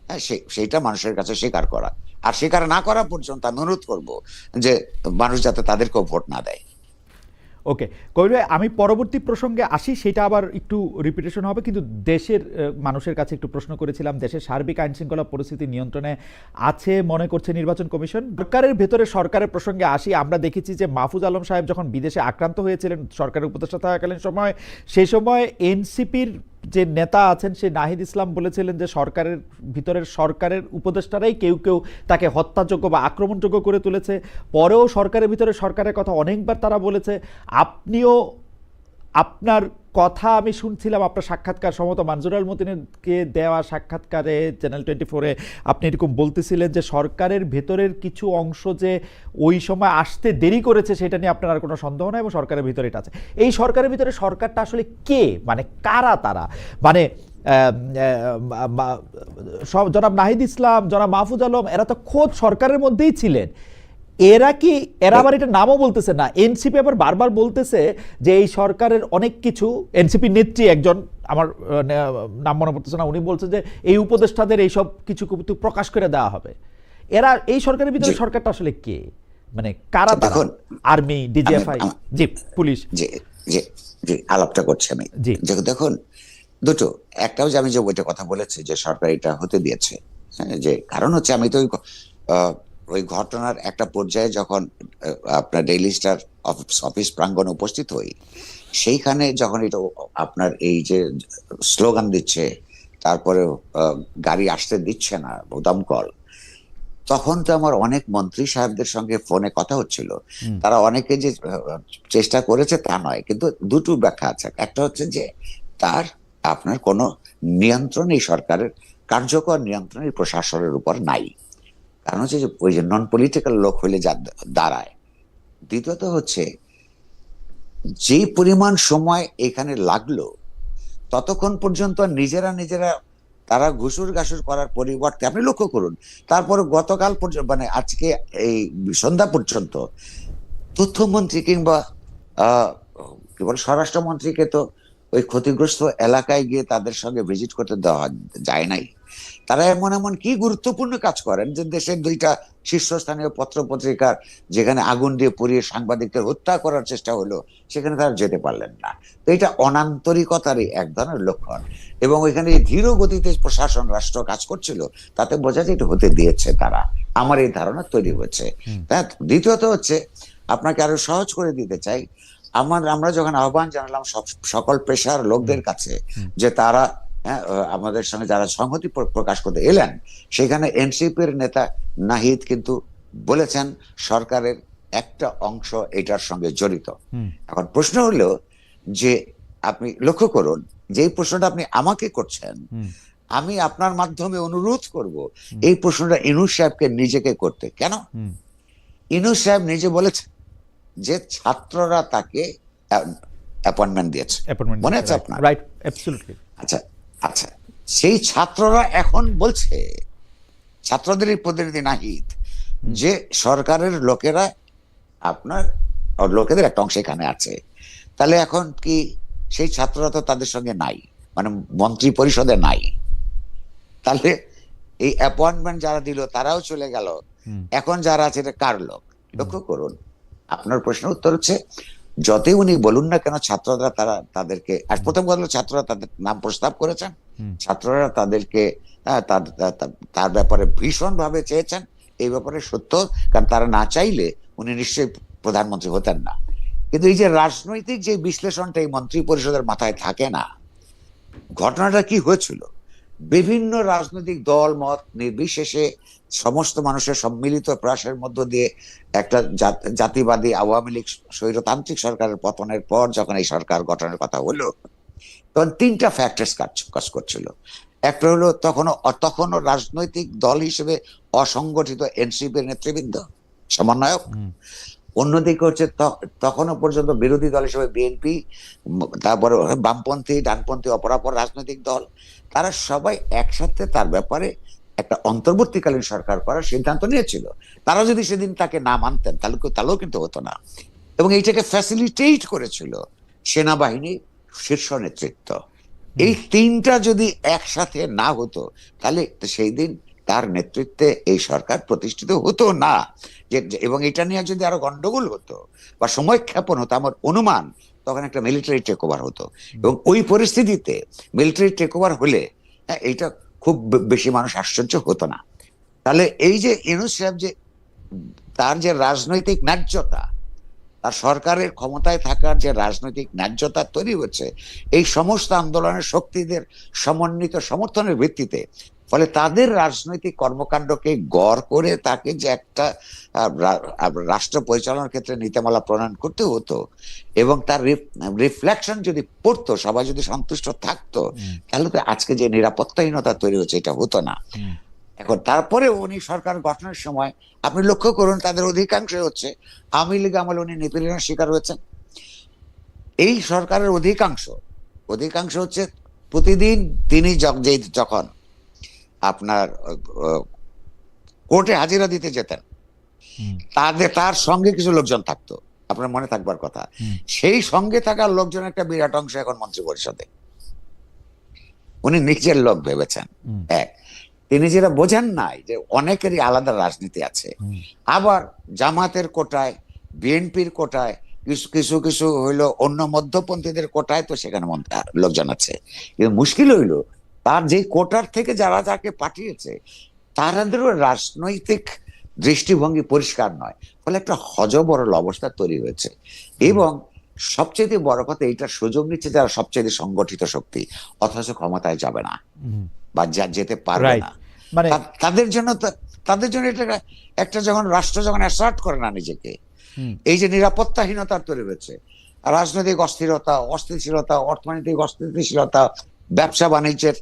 হ্যাঁ সেইটা মানুষের কাছে স্বীকার করা। আর স্বীকার না করা পর্যন্ত আমি অনুরোধ করবো যে মানুষ যাতে তাদেরকেও ভোট না দেয়। ওকে, কবির ভাই, আমি পরবর্তী প্রসঙ্গে আসি, সেটা আবার একটু রিপিটেশন হবে, কিন্তু দেশের মানুষের কাছে একটু প্রশ্ন করেছিলাম। দেশের সার্বিক আইন শৃঙ্খলা পরিস্থিতি নিয়ন্ত্রণে আছে মনে করছে নির্বাচন কমিশন। সরকারের ভেতরে সরকারের প্রসঙ্গে আসি। আমরা দেখেছি যে মাহফুজ আলম সাহেব যখন বিদেশে আক্রান্ত হয়েছিলেন সরকারের উপদেষ্টা থাকাকালীন সময়, সেই সময় এনসিপির যে নেতা আছেন সে নাহিদ ইসলাম বলেছিলেন যে সরকারের ভিতরের সরকারের উপদেষ্টারাই কেউ কেউ তাকে হত্যাযোগ্য বা আক্রমণযোগ্য করে তুলেছে। পরেও সরকারের ভিতরে সরকারের কথা অনেকবার তারা বলেছে। আপনিও আপনার কথা আমি শুনছিলাম, আপনার সাক্ষাৎকার সম্ভবত মানজুর আল মতিনকে দেওয়া সাক্ষাৎকারে চ্যানেল 24-এ আপনি এরকম বলতেছিলেন যে সরকারের ভেতরের কিছু অংশ যে ওই সময় আসতে দেরি করেছে সেটা নিয়ে আপনার আর কোনো সন্দেহ নাই, এবং সরকারের ভিতরে এটা আছে। এই সরকারের ভিতরে সরকারটা আসলে কে, মানে কারা তারা? মানে সব জনাব নাহিদ ইসলাম, জনাব মাহফুজ আলম, এরা তো খোদ সরকারের মধ্যেই ছিলেন। এরা আবার এটা নামও বলতেছে না। এনসিপি আবার বারবার বলতেছে যে এই সরকারের অনেক কিছু, এনসিপি নেত্রী একজন, আমার নাম মনে পড়তেছে না, উনি বলছে যে এই উপদেষ্টাদের এইসব কিছু কিছু প্রকাশ করে দেওয়া হবে। এরা এই সরকারের ভিতরে সরকারটা আসলে কে, মানে কারা? দেখুন, আর্মি, ডিজিএফআই, জি পুলিশ, যে যে যে আলাপটা করছি আমি, জি দেখুন দুটো, একটাও যে আমি যে ওইটা কথা বলেছি যে সরকার এটা হতে দিয়েছে, হ্যাঁ, যে কারণ হচ্ছে আমি তো ওই ঘটনার একটা পর্যায়ে যখন আপনার ডেইলি স্টার অফিস প্রাঙ্গণে উপস্থিত হই, সেইখানে যখন এটা আপনার এই যে স্লোগান দিচ্ছে, তারপরে গাড়ি আসতে দিচ্ছে না, বোতাম কল, তখন তো আমার অনেক মন্ত্রী সাহেবদের সঙ্গে ফোনে কথা হচ্ছিল। তারা অনেকে যে চেষ্টা করেছে তা নয়, কিন্তু দুটো ব্যাখ্যা আছে। একটা হচ্ছে যে তার আপনার কোনো নিয়ন্ত্রণ এই সরকারের কার্যকর নিয়ন্ত্রণ এই প্রশাসনের উপর নাই, কারণ হচ্ছে যে ওই যে নন পলিটিক্যাল লোক হইলে যা দাঁড়ায়। দ্বিতীয়ত হচ্ছে যে পরিমাণ সময় এখানে লাগলো, ততক্ষণ পর্যন্ত নিজেরা তারা ঘুষুর ঘাসুর করার পরিবর্তে আপনি লক্ষ্য করুন, তারপরে গতকাল পর্যন্ত মানে আজকে এই সন্ধ্যা পর্যন্ত তথ্যমন্ত্রী কিংবা কি বলে স্বরাষ্ট্রমন্ত্রীকে তো ওই ক্ষতিগ্রস্ত এলাকায় গিয়ে তাদের সঙ্গে ভিজিট করতে দেওয়া যায় নাই। তারা এমন এমন কি গুরুত্বপূর্ণ কাজ করেন যে দেশের দুইটা শীর্ষস্থানীয় পত্র পত্রিকার যেখানে আগুন দিয়ে পুড়িয়ে সাংবাদিকদের হত্যা করার চেষ্টা হলো, সেখানে তারা যেতে পারলেন না। তো এটা অনান্তরিকতারই এক ধরনের লক্ষণ, এবং ওইখানে ধীর গতিতে প্রশাসন রাষ্ট্র কাজ করছিল, তাতে বোঝা যায় এটা হতে দিয়েছে তারা, আমার এই ধারণা তৈরি হয়েছে। দ্বিতীয়ত হচ্ছে, আপনাকে আরো সহজ করে দিতে চাই, আমরা যখন আহ্বান জানালাম সকল পেশার লোকদের কাছে যে তারা আমাদের সঙ্গে যারা সংহতি প্রকাশ করতে এলেন, সেখানে এনসিপির নেতা নাহিদ কিন্তু বলেছেন সরকারের একটা অংশ এটার সঙ্গে জড়িত। এখন প্রশ্ন হলো যে আপনি লক্ষ্য করুন যে এই প্রশ্নটা আপনি আমাকে করছেন, আমি আপনার মাধ্যমে অনুরোধ করব এই প্রশ্নটা ইনুস সাহেবকে নিজেকে করতে। কেন? ইনুস সাহেব নিজে বলেছেন যে ছাত্ররা তাকে অ্যাপয়েন্টমেন্ট দিয়েছে, মনে আছে আপনার? Right, absolutely. আচ্ছা আচ্ছা, সেই ছাত্ররা এখন বলছে, ছাত্রদের প্রতিনিধি নাহিদ, যে সরকারের লোকেরা আপনার লোকেদের একটা অংশ এখানে আছে। তাহলে এখন কি সেই ছাত্ররা তো তাদের সঙ্গে নাই, মানে মন্ত্রী পরিষদে নাই, তাহলে এই অ্যাপয়েন্টমেন্ট যারা দিল তারাও চলে গেল, এখন যারা আছে এটা কার লোক? লক্ষ্য করুন, আপনার প্রশ্নের উত্তর হচ্ছে যতই উনি বলুন না কেন ছাত্ররা তাদেরকে, আর প্রথম কথা হলো ছাত্ররা তাদের নাম প্রস্তাব করেছেন, ছাত্ররা তাদেরকে তার ব্যাপারে ভীষণ ভাবে চেয়েছেন, এই ব্যাপারে সত্য, কারণ তারা না চাইলে উনি নিশ্চয়ই প্রধানমন্ত্রী হতেন না। কিন্তু এই যে রাজনৈতিক যে বিশ্লেষণটা এই মন্ত্রী পরিষদের মাথায় থাকে না, ঘটনাটা কি হয়েছিল, বিভিন্ন রাজনৈতিক দল মত নির্বিশেষে সমস্ত মানুষের সম্মিলিত প্রয়াসের মধ্য দিয়ে একটা জাতিবাদী আওয়ামী লীগ স্বৈরতান্ত্রিক সরকারের পতনের পর যখন এই সরকার গঠনের কথা হলো, তখন তিনটা ফ্যাক্টরস কাজ করছিল। একটা হলো তখনও রাজনৈতিক দল হিসেবে অসংগঠিত এনসিপির নেতৃবৃন্দ, সমন্বয়ক। অন্যদিকে হচ্ছে তখনও পর্যন্ত বিরোধী দল হিসেবে বিএনপি, তারপরে বামপন্থী, ডানপন্থী, অপরাপর রাজনৈতিক দল, তারা সবাই একসাথে তার ব্যাপারে একটা অন্তর্বর্তীকালীন সরকার করার সিদ্ধান্ত নিয়েছিল। তারা যদি সেদিন তাকে না মানতেন তাহলেও কিন্তু হতো না। এবং এইটাকে ফ্যাসিলিটেট করেছিল সেনাবাহিনী, শীর্ষ নেতৃত্ব। এই তিনটা যদি একসাথে না হতো তাহলে সেই দিন তার নেতৃত্বে এই সরকার প্রতিষ্ঠিত হতো না। এবং এটা নিয়ে যদি আরো গন্ডগোল হতো বা সময়ক্ষেপণ হতো, আমার অনুমান তখন একটা মিলিটারি টেক ওভার হতো। এবং ওই পরিস্থিতিতে মিলিটারি টেক ওভার হলে এইটা খুব বেশি মানুষ আশ্চর্য হতো না। তাহলে এই যে ইউনূস সাহেব, যে তার যে রাজনৈতিক ন্যায্যতা, তার সরকারের ক্ষমতায় থাকার যে রাজনৈতিক ন্যায্যতা তৈরি হচ্ছে এই সমস্ত আন্দোলনের শক্তিদের সমন্বিত সমর্থনের ভিত্তিতে, ফলে তাদের রাজনৈতিক কর্মকাণ্ডকে গড় করে তাকে যে একটা রাষ্ট্র পরিচালনার ক্ষেত্রে নীতিমালা প্রণয়ন করতে হতো এবং তার রিফ্লেকশন যদি পড়তো, সবাই যদি সন্তুষ্ট থাকতো, তাহলে তো আজকে যে নিরাপত্তাহীনতা তৈরি হচ্ছে এটা হতো না। এখন তারপরে উনি সরকার গঠনের সময় আপনি লক্ষ্য করুন তাদের অধিকাংশ হচ্ছে আওয়ামী লীগ আমলে উনি নিপীড়নের শিকার হয়েছেন। এই সরকারের অধিকাংশ হচ্ছে প্রতিদিন তিনি যখন আপনার কোর্টে হাজিরা দিতে যেতেন, তার সঙ্গে কিছু লোকজন থাকতো, আপনার মনে থাকবার কথা। সেই সঙ্গে থাকার লোকজন একটা বিরাট অংশ এখন মন্ত্রী পরিষদে। উনি নিজের লোক ভেবেছেন। এক, তিনি যেটা বোঝেন নাই যে অনেকেরই আলাদা রাজনীতি আছে। আবার জামাতের কোটায়, বিএনপির কোটায়, কিছু হইলো অন্য মধ্যপন্থীদের কোটায়, তো সেখানে লোকজন আছে। কিন্তু মুশকিল হইলো তার যে কোটার থেকে যারা যাকে পাঠিয়েছে তাদেরও রাজনৈতিক দৃষ্টিভঙ্গি পরিষ্কার নয়, ফলে একটা হযবরল অবস্থা তৈরি হয়েছে। এবং সবচেয়ে বড় কথা, এইটার সুযোগ নিচ্ছে যারা সবচেয়ে সংগঠিত শক্তি, অথচ ক্ষমতায় যাবে না বা যেতে পারবে না। মানে তাদের জন্য এটা একটা, যখন রাষ্ট্র যখন অ্যাসার্ট করে না নিজেকে, এই যে নিরাপত্তাহীনতা তৈরি হয়েছে, রাজনৈতিক অস্থিতিশীলতা, অর্থনৈতিক অস্থিতিশীলতা, ব্যবসা বাণিজ্যের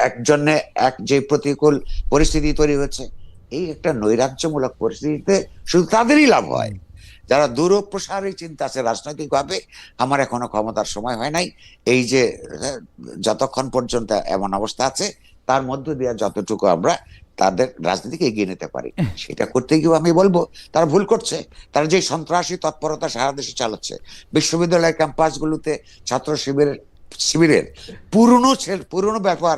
একজনে যে প্রতিকূল পরিস্থিতি তৈরি হয়েছে, এই একটা নৈরাজ্যমূলক পরিস্থিতিতে শুধু তাদেরই লাভ হয় যারা দূরপ্রসারী চিন্তা আছে রাজনৈতিক ভাবে। আমার এখনো ক্ষমতার সময় হয় নাই, এই যে যতক্ষণ পর্যন্ত এমন অবস্থা আছে তার মধ্য দিয়ে যতটুকু আমরা তাদের রাজনীতিকে এগিয়ে নিতে পারি, সেটা করতে গিয়েও আমি বলবো তারা ভুল করছে। তারা যে সন্ত্রাসী তৎপরতা সারা দেশে চালাচ্ছে, বিশ্ববিদ্যালয় ক্যাম্পাসগুলোতে ছাত্র শিবিরের পুরনো ব্যবহার,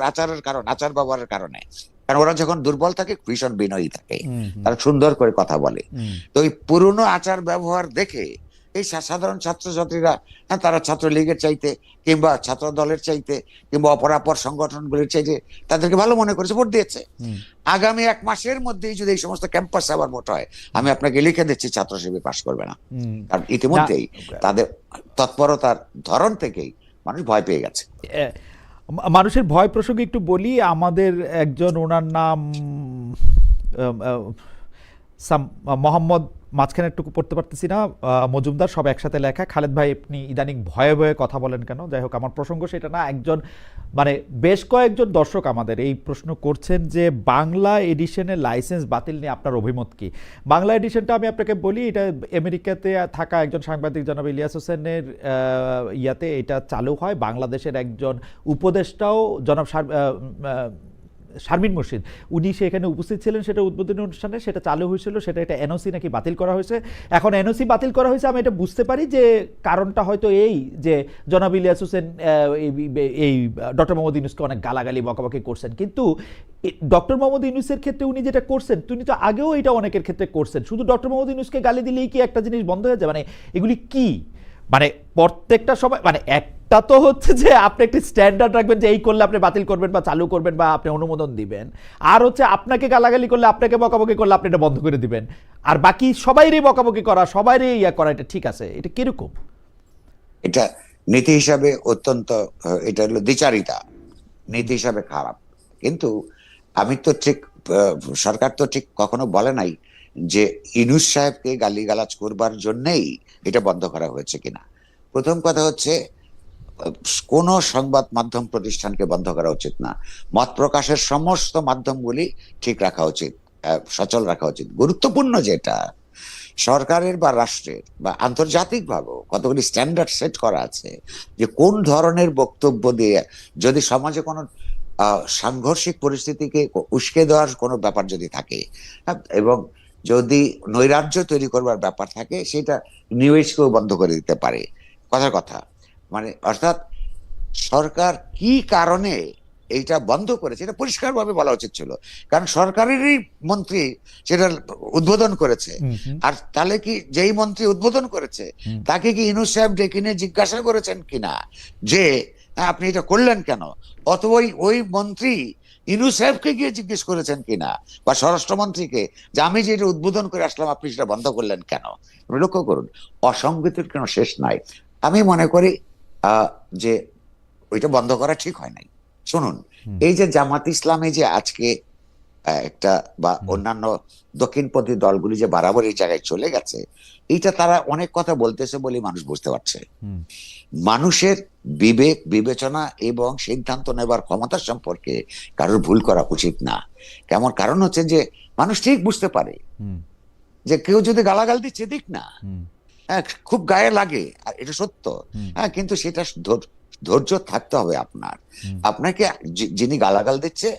আচার ব্যবহারের কারণে, কারণ ওরা যখন দুর্বল থাকে ভীষণ বিনয়ী থাকে, তারা সুন্দর করে কথা বলে। তো এই পুরনো আচার ব্যবহার দেখে এই সাধারণ ছাত্রছাত্রীরা, তারা ছাত্রলীগের চাইতে কিংবা ছাত্র দলের চাইতে কিংবা অপরাপর সংগঠনগুলির চাইতে তাদেরকে ভালো মনে করেছে, ভোট দিয়েছে। আগামী 1 মাসের মধ্যেই যদি এই সমস্ত ক্যাম্পাস আবার ভোট হয়, আমি আপনাকে লিখে দিচ্ছি ছাত্র শিবির পাশ করবে না। কারণ ইতিমধ্যেই তাদের তৎপরতার ধরন থেকেই মানুষ ভয় পেয়ে গেছে। মানুষের ভয় প্রসঙ্গে একটু বলি, আমাদের একজন, ওনার নাম মোহাম্মদ, মাঝখানে একটু পড়তে পারতেছি না, মজুমদার, সব একসাথে লেখা। খালেদ ভাই, আপনি ইদানিং ভয়ে ভয়ে কথা বলেন কেন? যাই হোক, আমার প্রসঙ্গ সেটা না। একজন, মানে বেশ কয়েকজন দর্শক আমাদের এই প্রশ্ন করছেন যে বাংলা এডিশনের লাইসেন্স বাতিল নিয়ে আপনার অভিমত কি? বাংলা এডিশনটা আমি আপনাকে বলি, এটা আমেরিকাতে থাকা একজন সাংবাদিক জনাব ইলিয়াস হোসেনের ইয়াতে এটা চালু হয়। বাংলাদেশের একজন উপদেষ্টাও জনাব শারমিন মুর্শিদ, উনি সেখানে উপস্থিত ছিলেন সেটা উদ্বোধনী অনুষ্ঠানে, সেটা চালু হয়েছিল। সেটা এটা এনওসি নাকি বাতিল করা হয়েছে। এখন এনওসি বাতিল করা হয়েছে, আমি এটা বুঝতে পারি যে কারণটা হয়তো এই যে জনাব ইলিয়াস হোসেন এই ডক্টর মোহাম্মদ ইউনূসকে অনেক গালাগালি বকাবকি করছেন, কিন্তু ডক্টর মোহাম্মদ ইউনূসের ক্ষেত্রে উনি যেটা করছেন, তিনি তো আগেও এটা অনেকের ক্ষেত্রে করছেন। শুধু ডক্টর মোহাম্মদ ইউনূসকে গালি দিলেই কি একটা জিনিস বন্ধ হয়ে যায়? মানে এগুলি কি, মানে প্রত্যেকটা সময়, মানে একটা তো হচ্ছে যে আপনি একটি স্ট্যান্ডার্ড রাখবেন যে এই করলে আপনি বাতিল করবেন বা চালু করবেন বা আপনি অনুমোদন দিবেন, আর হচ্ছে আপনাকে গালাগালি করলে, আপনাকে বকাবকি করলে আপনি এটা বন্ধ করে দিবেন, আর বাকি সবাইরই বকাবকি করা, সবাইরই ইয়া করা, এটা ঠিক আছে? এটা কিরকম? এটা নীতি হিসাবে অত্যন্ত, এটা হলো দ্বিচারিতা, নীতি হিসাবে খারাপ। কিন্তু আমি তো ঠিক, সরকার তো ঠিক কখনো বলে নাই যে ইউনূস সাহেবকে গালিগালাজ করবার জন্যই এটা বন্ধ করা হয়েছে কিনা। প্রথম কথা হচ্ছে, কোন সংবাদ মাধ্যম প্রতিষ্ঠানকে বন্ধ করা উচিত না। মত প্রকাশের সমস্ত মাধ্যমগুলি ঠিক রাখা উচিত, সচল রাখা উচিত। গুরুত্বপূর্ণ যেটা, সরকারের বা রাষ্ট্রের বা আন্তর্জাতিকভাবেও কতগুলি স্ট্যান্ডার্ড সেট করা আছে যে কোন ধরনের বক্তব্য দিয়ে যদি সমাজে কোনো সাংঘর্ষিক পরিস্থিতিকে উস্কে দেওয়ার কোনো ব্যাপার যদি থাকে, এবং যদি নৈরাজ্য তৈরি করবার ব্যাপার থাকে, সেটা নিউজকেও বন্ধ করে দিতে পারে। কথার কথা, মানে অর্থাৎ সরকার কি কারণে এইটা বন্ধ করেছে এটা পরিষ্কারভাবে বলা উচিত ছিল, কারণ সরকারেরই মন্ত্রী সেটা উদ্বোধন করেছে। আর তাহলে কি যেই মন্ত্রী উদ্বোধন করেছে তাকে কি ইউনূস সাহেব ডেকে নিয়ে জিজ্ঞাসা করেছেন কিনা যে আপনি এটা করলেন কেন, অথবা ওই মন্ত্রী ইউনূস সাহেবকে গিয়ে জিজ্ঞেস করেছেন কিনা, বা স্বরাষ্ট্রমন্ত্রীকে যে আমি যে এটা উদ্বোধন করে আসলাম আপনি সেটা বন্ধ করলেন কেন? লক্ষ্য করুন, অসঙ্গতির কোনো শেষ নাই। আমি মনে করি যে ওইটা বন্ধ করা ঠিক হয় নাই। শুনুন, এই যে জামাত ইসলামে যে আজকে একটা বা অন্যান্য দক্ষিণপন্থী দলগুলি যে বারাবর এই জায়গায় চলে গেছে, এইটা তারা অনেক কথা বলতেছে বলে মানুষ বুঝতে পারছে। মানুষের বিবেক বিবেচনা এবং সিদ্ধান্ত নেবার ক্ষমতা সম্পর্কে কারোর ভুল করা উচিত না। কেমন কারণ হচ্ছে যে মানুষ ঠিক বুঝতে পারে যে কেউ যদি গালাগাল দিচ্ছে দিক না, হ্যাঁ খুব গায়ে লাগে আর এটা সত্য, হ্যাঁ কিন্তু সেটা ধৈর্য থাকতে হবে আপনার। আপনাকে যিনি গালাগাল দিচ্ছে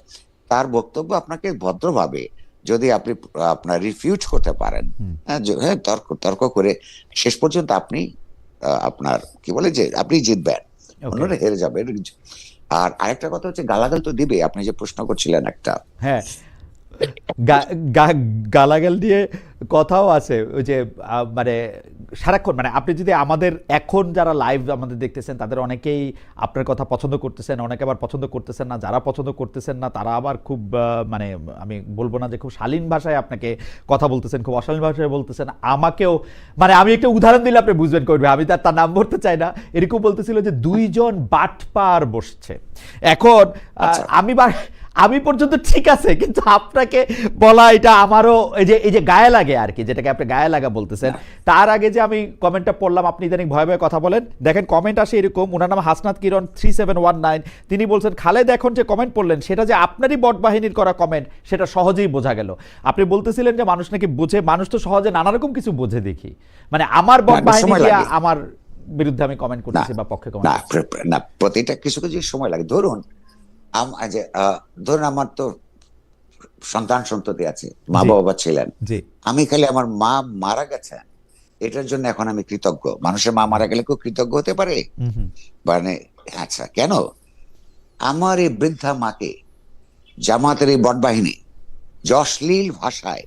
তার বক্তব্য আপনাকে ভদ্রভাবে যদি আপনি আপনার রিফিউজ করতে পারেন, হ্যাঁ তর্ক করে শেষ পর্যন্ত আপনি আপনার কি বলে যে আপনি জিতবেন, অন্যরা হেরে যাবে। আর আরেকটা কথা হচ্ছে গালাগাল তো দিবে, আপনি যে প্রশ্ন করছিলেন একটা, হ্যাঁ গালাগাল দিয়ে কথাও আছে ওই যে মানে সারাক্ষণ, মানে আপনি যদি আমাদের এখন যারা লাইভ আমাদের দেখতেছেন তাদের অনেকেই আপনার কথা পছন্দ করতেছেন, অনেকে আবার পছন্দ করতেছেন না। যারা পছন্দ করতেছেন না তারা আবার খুব মানে আমি বলবো না যে খুব শালীন ভাষায় আপনাকে কথা বলতেছেন, খুব অশালীন ভাষায় বলতেছেন। আমাকেও মানে আমি একটা উদাহরণ দিলে আপনি বুঝবেন করবে, আমি তার নাম বলতে চাই না। এরকম বলতেছিল যে দুইজন বাটপার বসছে এখন, আমি পর্যন্ত ঠিক আছে, কিন্তু আপনাকে বলা এটা আমারও এই যে গায়ে লাগে আর কি, যেটাকে আপনি গায়ে লাগা বলতেছেন। তার আগে যে আমি কমেন্টটা পড়লাম, আপনি ইদানিং ভয়ে ভয়ে কথা বলেন, দেখেন কমেন্ট আসে এরকম। ওনার নাম হাসনাত কিরণ 3719, তিনি বলছেন খালেদ এখন যে কমেন্ট পড়লেন সেটা যে আপনারই বট বাহিনীর করা কমেন্ট সেটা সহজেই বোঝা গেল। আপনি বলতেছিলেন যে মানুষ নাকি বোঝে, মানুষ তো সহজে নানা রকম কিছু বোঝে দেখি, মানে আমার বট বাহিনী দিয়ে আমার বিরুদ্ধে আমি কমেন্ট করতেছি বা পক্ষে কমেন্ট না, প্রতিটা কিছু কিছু সময় লাগে। ধরুন আমার তো সন্তান সন্ততি আছে, মা বাবা ছিলেন, আমি খালি আমার মা মারা গেছেন এটার জন্য এখন আমি কৃতজ্ঞ। মানুষের মা মারা গেলে কেউ কৃতজ্ঞ হতে পারে? মানে আচ্ছা, কেন আমার এই বৃদ্ধা মাকে জামাতের এই বটবাহিনী অশ্লীল ভাষায়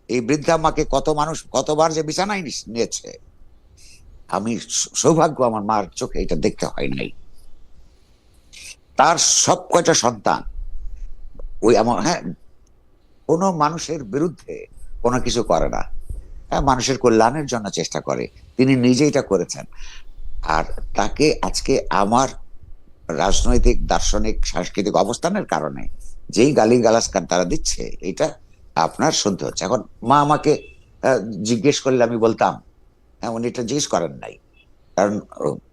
এই বৃদ্ধা মাকে কত মানুষ কতবার যে বিছানায় নিয়েছে, আমি সৌভাগ্য আমার মার চোখে এটা দেখতে হয় নাই। তার সব কয়টা সন্তান ওই আমার, হ্যাঁ কোনো মানুষের বিরুদ্ধে কোনো কিছু করে না, হ্যাঁ মানুষের কল্যাণের জন্য চেষ্টা করে, তিনি নিজে এটা করেছেন। আর তাকে আজকে আমার রাজনৈতিক দার্শনিক সাংস্কৃতিক অবস্থানের কারণে যেই গালিগালাজ তারা দিচ্ছে, এটা আপনার শুনতে হচ্ছে। এখন মা আমাকে জিজ্ঞেস করলে আমি বলতাম, হ্যাঁ উনি এটা জিজ্ঞেস করেন নাই, কারণ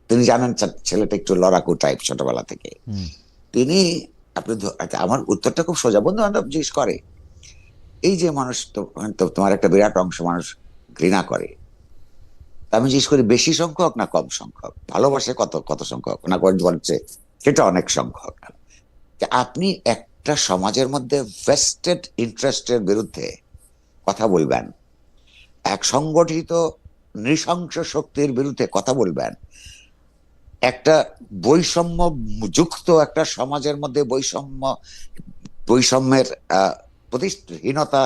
তিনি জানেন ছেলেটা একটু লড়াকু টাইপ ছোটবেলা থেকে। তিনি আপনি আমার উত্তরটা খুব সোজা, বন্ধু বান্ধব জিজ্ঞেস করে এই যে মানুষ তো তোমার একটা বিরাট অংশ মানুষ ঘৃণা করে, আমি জিজ্ঞেস করি বেশি সংখ্যক না কম সংখ্যক, ভালোবাসে কত সংখ্যক না বলছে সেটা অনেক সংখ্যক। আপনি একটা সমাজের মধ্যে ভেস্টেড ইন্টারেস্টের বিরুদ্ধে কথা বলবেন, এক সংগঠিত নৃশংস শক্তির বিরুদ্ধে কথা বলবেন, একটা বৈষম্য যুক্ত একটা সমাজের মধ্যে বৈষম্যের প্রতিষ্ঠাহীনতা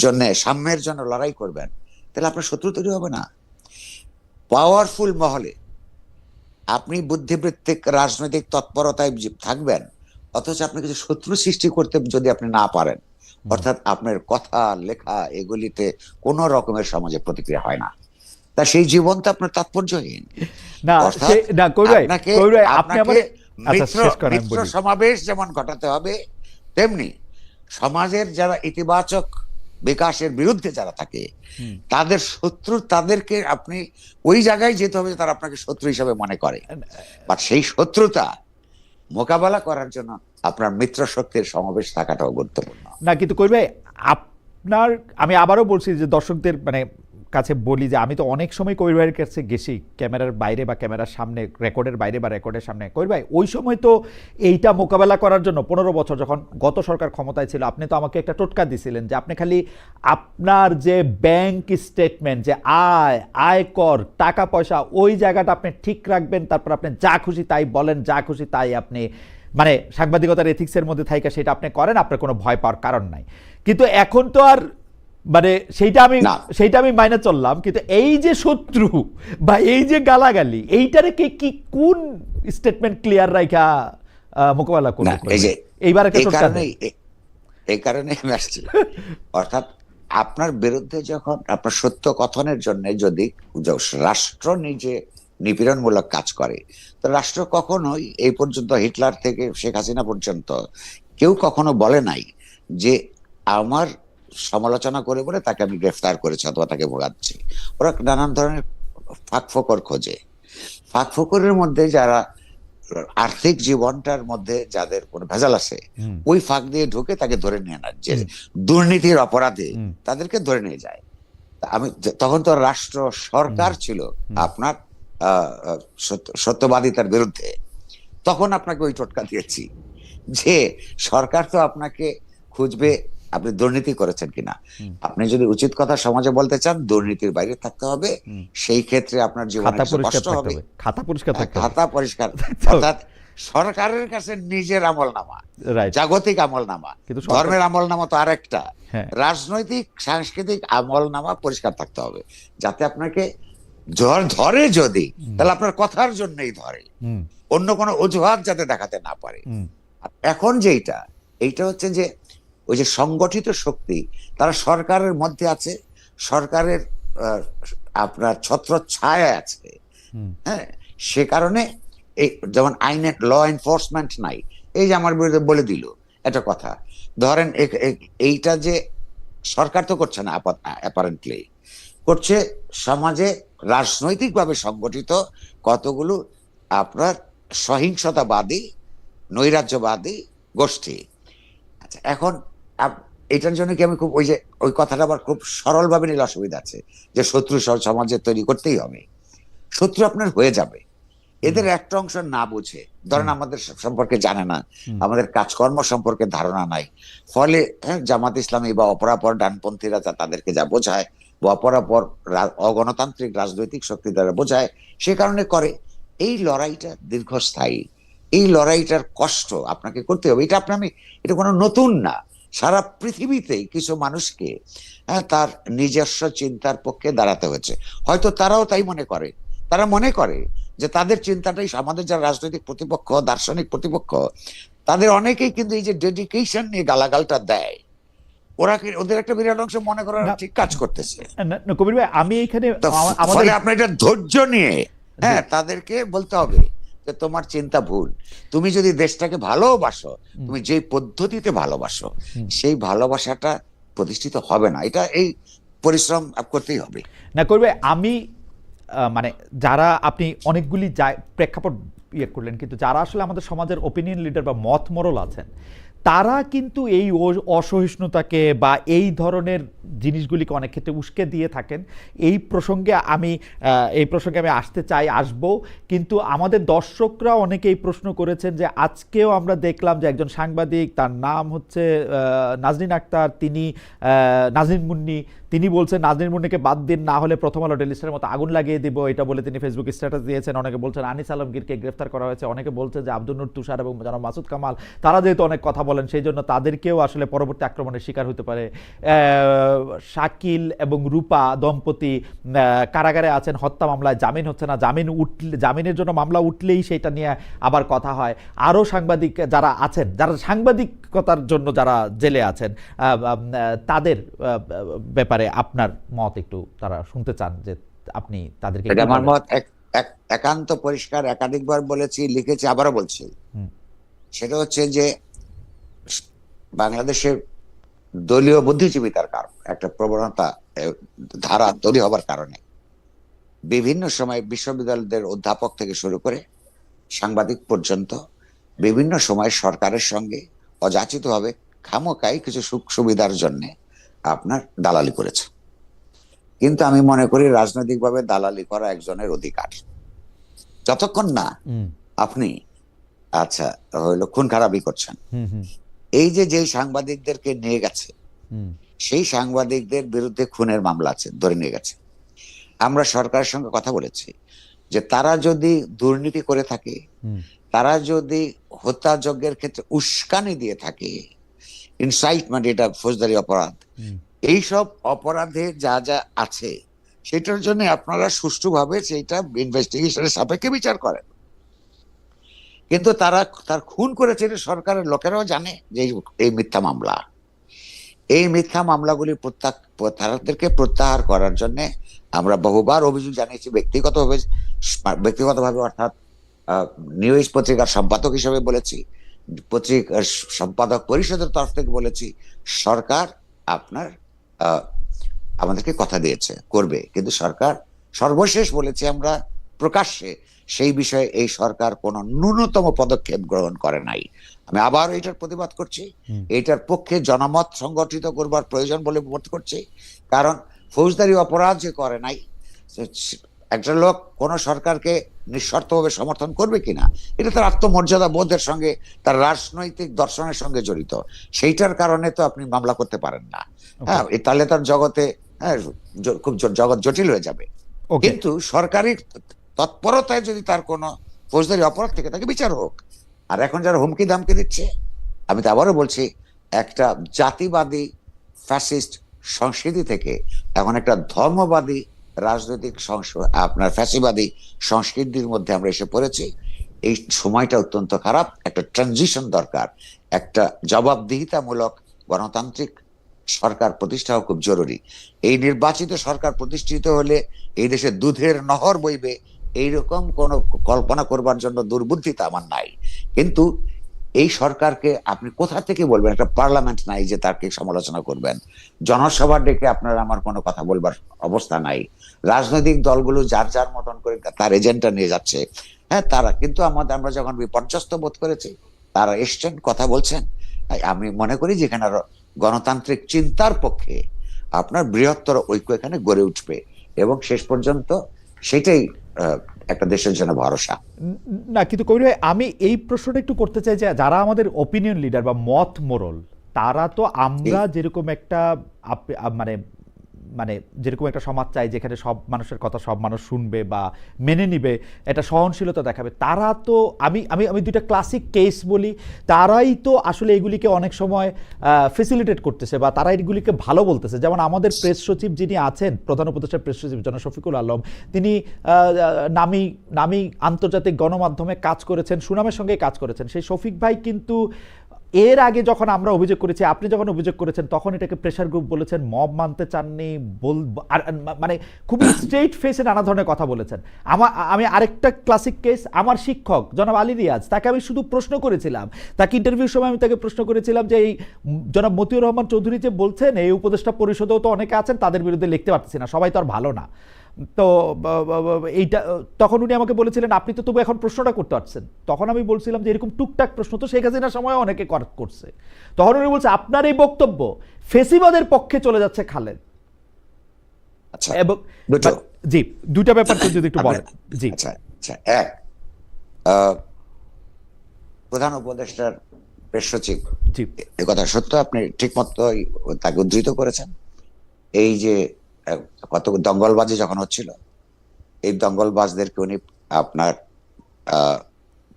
জন্য সাম্যের জন্য লড়াই করবেন, তাহলে আপনার শত্রু তৈরি হবে না। পাওয়ারফুল মহলে আপনি বুদ্ধিবৃত্তিক রাজনৈতিক তৎপরতায় থাকবেন, অথচ আপনি কিছু শত্রু সৃষ্টি করতে যদি আপনি না পারেন, অর্থাৎ আপনার কথা লেখা এগুলিতে কোন রকমের সমাজে প্রতিক্রিয়া হয় না, তা সেই জীবন তো আপনার তাৎপর্যহীন। মিত্র সমাবেশ যেমন ঘটাতে হবে, তেমনি সমাজের যারা ইতিবাচক বিকাশের বিরুদ্ধে যারা থাকে তাদের শত্রু, তাদেরকে আপনি ওই জায়গায় যেতে হবে তারা আপনাকে শত্রু হিসাবে মনে করে, বাট সেই শত্রুতা মোকাবেলা করার জন্য আপনার মিত্র শক্তির সমাবেশ থাকাটাও গুরুত্বপূর্ণ। না কিন্তু কই ভাই আপনার, আমি আবারও বলছি যে দর্শকদের কাছে বলি যে আমি তো অনেক সময় কবির ভাইয়ের কাছে গেছি ক্যামেরার বাইরে বা ক্যামেরার সামনে, রেকর্ডের বাইরে বা রেকর্ডের সামনে। কবির ভাই, ওই সময় তো এইটা মোকাবেলা করার জন্য 15 বছর যখন গত সরকার ক্ষমতায় ছিল, আপনি তো আমাকে একটা টোটকা দিছিলেন যে আপনি খালি আপনার যে ব্যাংক স্টেটমেন্ট, যে আয়কর, টাকা পয়সা, ওই জায়গাটা আপনি ঠিক রাখবেন, তারপর আপনি যা খুশি তাই বলেন, যা খুশি তাই আপনি সাংবাদিকতার এথিক্সের মধ্যে থাইকা সেটা আপনি করেন, আপনার কোনো ভয় পাওয়ার কারণ নাই। কিন্তু এখন তো আর সেইটা আমি মাইনে চললাম, কিন্তু এই যে শত্রু বা এই যে গালাগালি, এইটারে কি কোন স্টেটমেন্ট ক্লিয়ার রাখা মোকাবেলা করবে? এইবার একটা টোটকা দেন। এই কারণে আমি আসছি। অর্থাৎ আপনার বিরুদ্ধে যখন আপনার সত্য কথনের জন্য যদি রাষ্ট্র নিজে নিপীড়নমূলক কাজ করে, তো রাষ্ট্র কখনোই এই পর্যন্ত হিটলার থেকে শেখ হাসিনা পর্যন্ত কেউ কখনো বলে নাই যে আমার সমালোচনা করে বলে তাকে আমি গ্রেফতার করেছি অথবা তাকে ভোগাচ্ছি। ওরা নানান ধরনের ফাঁকফোকর খোঁজে। ফাঁকফোকরের মধ্যে যারা আর্থিক জীবনটার মধ্যে যাদের কোনো ভেজাল আছে, ওই ফাঁক দিয়ে ঢুকে তাকে ধরে নিয়ে আনার, যে দুর্নীতির অপরাধে তাদেরকে ধরে নিয়ে যায়। আমি তখন তো রাষ্ট্র সরকার ছিল আপনার সত্যবাদিতার বিরুদ্ধে, তখন আপনাকে ওই টোটকা দিয়েছি যে সরকার তো আপনাকে খুঁজবে আপনি দুর্নীতি করেছেন কিনা। আপনি যদি উচিত কথা সমাজে বলতে চান, দুর্নীতির বাইরে থাকতে হবে, সেই ক্ষেত্রে আপনার জীবনে কষ্ট হবে। খাতা পরিষ্কার, অর্থাৎ সরকারের কাছে নিজের আমলনামা, জাগতিক আমলনামা, ধর্মের আমলনামা তো আরেকটা, রাজনৈতিক সাংস্কৃতিক আমলনামা পরিষ্কার থাকতে হবে, যাতে আপনাকে ধরে যদি, তাহলে আপনার কথার জন্যই ধরে, অন্য কোনো অজুহাত যাতে দেখাতে না পারে। এখন এইটা হচ্ছে যে ওই যে সংগঠিত শক্তি, তারা সরকারের মধ্যে আছে, সরকারের আপনার ছত্র ছায়া আছে। হ্যাঁ, সে কারণে এই যেমন আইনের ল এনফোর্সমেন্ট নাই। এই যে আমার বিরুদ্ধে বলে দিল একটা কথা, ধরেন এইটা যে সরকার তো করছে না, অ্যাপারেন্টলি করছে সমাজে রাজনৈতিকভাবে সংগঠিত কতগুলো আপনার সহিংসতাবাদী, নৈরাজ্যবাদী গোষ্ঠী। আচ্ছা, এখন এটার জন্য কি আমি খুব ওই কথাটা আবার খুব সরল ভাবে নিলে অসুবিধা আছে, যে শত্রু সমাজে তৈরি করতেই হবে। শত্রু আপনার হয়ে যাবে, এদের একটা অংশ না বুঝে, ধরেন আমাদের সম্পর্কে জানে না, আমাদের কাজকর্ম সম্পর্কে ধারণা নাই, ফলে জামাত ইসলামী বা অপরাপর ডানপন্থীরা তাদেরকে যা বোঝায়, বা অপরাপর অগণতান্ত্রিক রাজনৈতিক শক্তি দ্বারা বোঝায়, সে কারণে করে। এই লড়াইটা দীর্ঘস্থায়ী, এই লড়াইটার কষ্ট আপনাকে করতে হবে। এটা কোনো নতুন না। সারা পৃথিবীতেই কিছু মানুষকে তার নিজস্ব চিন্তার পক্ষে দাঁড়াতে হয়েছে। হয়তো তারাও তাই মনে করে, তারা মনে করে যে তাদের চিন্তাটাই, আমাদের যারা রাজনৈতিক প্রতিপক্ষ, দার্শনিক প্রতিপক্ষ, তাদের অনেকেই কিন্তু এই যে ডেডিকেশন নিয়ে গালাগালটা দেয়, ওদের একটা বিরাট অংশ মনে করার ঠিক কাজ করতেছে। কবির ভাই, আমি এখানে আপনার এটা ধৈর্য নিয়ে তাদেরকে বলতে হবে যে তোমার চিন্তা ভুল। তুমি যদি দেশটাকে ভালোবাসো, তুমি যে পদ্ধতিতে ভালোবাসো, সেই ভালোবাসাটা প্রতিষ্ঠিত হবে না। এই পরিশ্রম করতেই হবে। না কবির ভাই, আমি যারা আপনি অনেকগুলি প্রেক্ষাপট করলেন, কিন্তু যারা আসলে আমাদের সমাজের ওপিনিয়ন লিডার বা মত মোড়ল আছেন, তারা কিন্তু এই অসহিষ্ণুতাকে বা এই ধরনের জিনিসগুলিকে অনেক ক্ষেত্রে উস্কে দিয়ে থাকেন। এই প্রসঙ্গে আমি আসবো, কিন্তু আমাদের দর্শকরা অনেকে এই প্রশ্ন করেছেন যে আজকেও আমরা দেখলাম যে একজন সাংবাদিক, তার নাম হচ্ছে নাজনীন আক্তার, তিনি নাজনীন মুন্নি, তিনি বলছেন নাজনীন মুন্নিকে বাদ দিন, না হলে প্রথম আলো ডেইলি স্টারের মতো আগুন লাগিয়ে দিব, এটা বলে তিনি ফেসবুক স্ট্যাটাস দিয়েছেন। অনেকে বলছেন আনিস আলমগীরকে গ্রেফতার করা হয়েছে, অনেকে বলছেন যে আব্দুল নূর তুষার এবং জনাব মাসুদ কামাল, তারা যেহেতু অনেক কথা বলেন, সেই জন্য তাদেরকেও আসলে পরবর্তী আক্রমণের শিকার হতে পারে। শাকিল এবং রূপা দম্পতি কারাগারে আছেন, হত্যা মামলায় জামিন হচ্ছে না, জামিনের জন্য মামলা উঠলেই সেটা নিয়ে আবার কথা হয়। আরও সাংবাদিক যারা আছেন, যারা সাংবাদিকতার জন্য যারা জেলে আছেন, তাদের ব্যাপারে আপনার মত একটু তারা শুনতে চান, যে আপনি তাদেরকে। আমার মত একান্ত পরিষ্কার, একাধিকবার বলেছি, লিখেছি, আবারও বলছি। সেটা হচ্ছে যে বাংলাদেশের দলীয় বুদ্ধিজীবিতার কারণ একটা প্রবণতা, ধারা তৈরি হবার কারণে বিভিন্ন সময় বিশ্ববিদ্যালয়দের অধ্যাপক থেকে শুরু করে সাংবাদিক পর্যন্ত বিভিন্ন সময় সরকারের সঙ্গে অযাচিতভাবে খামোকাই কিছু সুখ সুবিধার জন্য আপনার দালালি করেছে। কিন্তু আমি মনে করি রাজনৈতিকভাবে দালালি করা একজনের অধিকার, যতক্ষণ না হুম আপনি আচ্ছা হইলো খুন খারাপি করছেন। হুম হুম এই যে যেই সাংবাদিকদেরকে নিয়ে গেছে, হুম সেই সাংবাদিকদের বিরুদ্ধে খুনের মামলা আছে, ধরে নিয়ে গেছে। আমরা সরকারের সঙ্গে কথা বলেছি যে তারা যদি দুর্নীতি করে থাকে, হুম তারা যদি হত্যাযজ্ঞের ক্ষেত্রে উস্কানি দিয়ে থাকে, ইনসাইটমেন্ট, এটা ফৌজদারি অপরাধ, হুম এইসব অপরাধে যা যা আছে সেটার জন্য আপনারা সুষ্ঠুভাবে সেইটা ইনভেস্টিগেশনের সাপেক্ষে বিচার করেন। কিন্তু তার খুন করেছে এটা সরকারের লোকেরাও জানে যে এই মিথ্যা মামলা, এই মিথ্যা মামলাগুলি তাদেরকে প্রত্যাহার করার জন্য আমরা বহুবার অভিযোগ জানিয়েছি, ব্যক্তিগতভাবে অর্থাৎ নিউজ পত্রিকার সম্পাদক হিসেবে বলেছি, পত্রিকার সম্পাদক পরিষদের তরফ থেকে বলেছি। সরকার আপনার আহ, আমাদেরকে কথা দিয়েছে করবে, কিন্তু সরকার সর্বশেষ বলেছে আমরা প্রকাশ্যে সেই বিষয়ে এই সরকার কোনো ন্যূনতম পদক্ষেপ গ্রহণ করে নাই। আমি আবার এটার প্রতিবাদ করছি, হুম এটার পক্ষে জনমত সংগঠিত করবার প্রয়োজন বলে বোধ করছি। কারণ ফৌজদারি অপরাধ যে করে নাই, একটা লোক কোন সরকারকে নিঃশর্তভাবে সমর্থন করবে কিনা, এটা তার আত্মমর্যাদা বোধের সঙ্গে, তার রাজনৈতিক দর্শনের সঙ্গে জড়িত। সেইটার কারণে তো আপনি মামলা করতে পারেন না। ওকে হ্যাঁ, তাহলে তার জগতে, হ্যাঁ, খুব জগৎ জটিল হয়ে যাবে। ওকে কিন্তু সরকারি তৎপরতায় যদি তার কোনো ফৌজদারি অপরাধ থেকে তাকে বিচার হোক। আর এখন যারা হুমকি ধামকি দিচ্ছে, আমি তো আবারও বলছি, একটা জাতিবাদী ফ্যাসিস্ট সংস্কৃতি থেকে এখন একটা ধর্মবাদী রাজনৈতিক আপনার ফ্যাসিবাদী সংস্কৃতির মধ্যে আমরা এসে পড়েছি। এই সময়টা অত্যন্ত খারাপ, একটা ট্রানজিশন দরকার, একটা জবাবদিহিতামূলক গণতান্ত্রিক সরকার প্রতিষ্ঠাও খুব জরুরি। এই নির্বাচিত সরকার প্রতিষ্ঠিত হলে এই দেশে দুধের নহর বইবে, এইরকম কোন কল্পনা করবার জন্য দুর্বুদ্ধিতা আমার নাই। কিন্তু এই সরকারকে আপনি কোথা থেকে বলবেন? একটা পার্লামেন্ট নাই যে তাকে সমালোচনা করবেন, জনসভা ডেকে আপনার আমার কোনো কথা বলবার অবস্থা নাই। রাজনৈতিক দলগুলো যার যার মতন করে তার এজেন্ডা নিয়ে যাচ্ছে। হ্যাঁ, তারা কিন্তু আমরা যখন বিপর্যস্ত বোধ করেছি, তারা এসছেন, কথা বলছেন। আমি মনে করি যেখানে গণতান্ত্রিক চিন্তার পক্ষে আপনার বৃহত্তর ঐক্য এখানে গড়ে উঠবে, এবং শেষ পর্যন্ত সেটাই একটা দেশের জন্য ভরসা। না, কিন্তু কবির ভাই, আমি এই প্রশ্নটা একটু করতে চাই যে যারা আমাদের ওপিনিয়ন লিডার বা মত মোরল, তারা তো আমরা যেরকম একটা মানে মানে যেরকম একটা সমাজ চাই যেখানে সব মানুষের কথা সব মানুষ শুনবে বা মেনে নিবে, এটা সহনশীলতা দেখাবে, তারা তো আমি আমি আমি দুইটা ক্লাসিক কেস বলি, তারাই তো আসলে এগুলিকে অনেক সময় ফেসিলিটেট করতেছে বা তারা এগুলিকে ভালো বলতেছে। যেমন আমাদের প্রেস সচিব যিনি আছেন, প্রধান উপদেষ্টার প্রেস সচিব জনাব শফিকুল আলম, তিনি নামি নামি আন্তর্জাতিক গণমাধ্যমে কাজ করেছেন, সুনামের সঙ্গে কাজ করেছেন। সেই শফিক ভাই কিন্তু এর আগে যখন আমরা অভিযোগ করেছি, আপনি যখন অভিযোগ করেছেন, তখন এটাকে প্রেশার গ্রুপ বলেছেন, মব মানতে চাননি, মানে খুবই স্ট্রেট ফেসে নানা ধরনের কথা বলেছেন। আমি আরেকটা ক্লাসিক কেস, আমার শিক্ষক জনাব আলী রিয়াজ, তাকে আমি শুধু প্রশ্ন করেছিলাম, তাকে ইন্টারভিউর সময় আমি তাকে প্রশ্ন করেছিলাম যে এই জনাব মতিউর রহমান চৌধুরী যে বলছেন এই উপদেষ্টা পরিষদেও তো অনেকে আছেন, তাদের বিরুদ্ধে লিখতে পারতেছি না, সবাই তো আর ভালো না। তো এইটা তখন উনি আমাকে বলেছিলেন আপনি তো তবু এখন প্রশ্নটা করতে পারছেন। তখন আমি বলছিলাম যে এরকম টুকটাক প্রশ্ন তো শেখ হাসিনার সময় অনেকে করছে। তখন উনি বলছে আপনার এই বক্তব্য ফেসিবাদের পক্ষে চলে যাচ্ছে খালেদ। আচ্ছা, এবং দুটো জি, দুইটা ব্যাপার তো যদি একটু বলেন। জি, আচ্ছা আচ্ছা, এক, প্রধান উপদেষ্টার প্রেস সচিব, জি, এ কথা সত্য, আপনি ঠিক মতো তাকে উদ্ধৃত করেছেন। এই যে কত দঙ্গলবাজি যখন হচ্ছিল, এই দঙ্গলবাজদেরকে উনি আপনার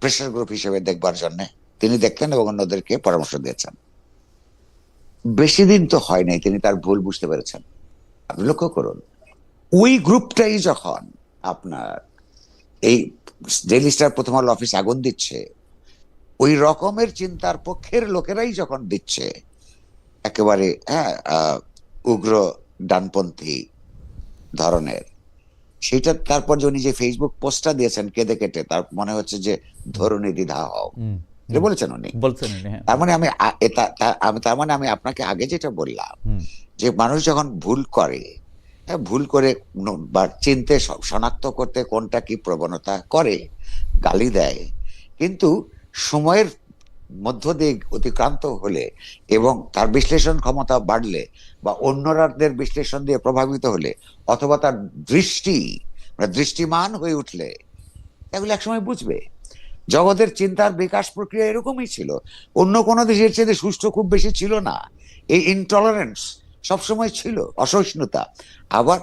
প্রেশার গ্রুপ হিসেবে দেখবার জন্য তিনি দেখলেন এবং অন্যদেরকে পরামর্শ দিয়েছেন। বেশি দিন তো হয় নাই তিনি তার ভুল বুঝতে পেরেছেন। আপনি লক্ষ্য করুন, ওই গ্রুপটাই যখন আপনার এই ডেইলি স্টার, প্রথম আলো অফিস আগুন দিচ্ছে, ওই রকমের চিন্তার পক্ষের লোকেরাই যখন দিচ্ছে, একেবারে হ্যাঁ উগ্র ডানপন্থী ধরনের, সেটা তারপর যে উনি যে ফেসবুক পোস্টটা দিয়েছেন কেঁদে কেটে, তার মনে হচ্ছে যে ধরুন দ্বিধা হও, এটা বলেছেন উনি। বলছেন উনি, হ্যাঁ। তার মানে তার মানে আমি আপনাকে আগে যেটা বললাম, যে মানুষ যখন ভুল করে, হ্যাঁ, ভুল করে বা চিনতে শনাক্ত করতে কোনটা কি প্রবণতা করে, গালি দেয়, কিন্তু সময়ের মধ্য দিয়ে অতিক্রান্ত হলে এবং তার বিশ্লেষণ ক্ষমতা বাড়লে বা অন্যদের বিশ্লেষণ দিয়ে প্রভাবিত হলে অথবা তার দৃষ্টিমান হয়ে উঠলে এগুলো একসময় বুঝবে। জগতের চিন্তার বিকাশ প্রক্রিয়া এরকমই ছিল। অন্য কোনো দেশের চেয়ে সুষ্ঠু খুব বেশি ছিল না। এই ইনটলারেন্স সবসময় ছিল, অসহিষ্ণুতা। আবার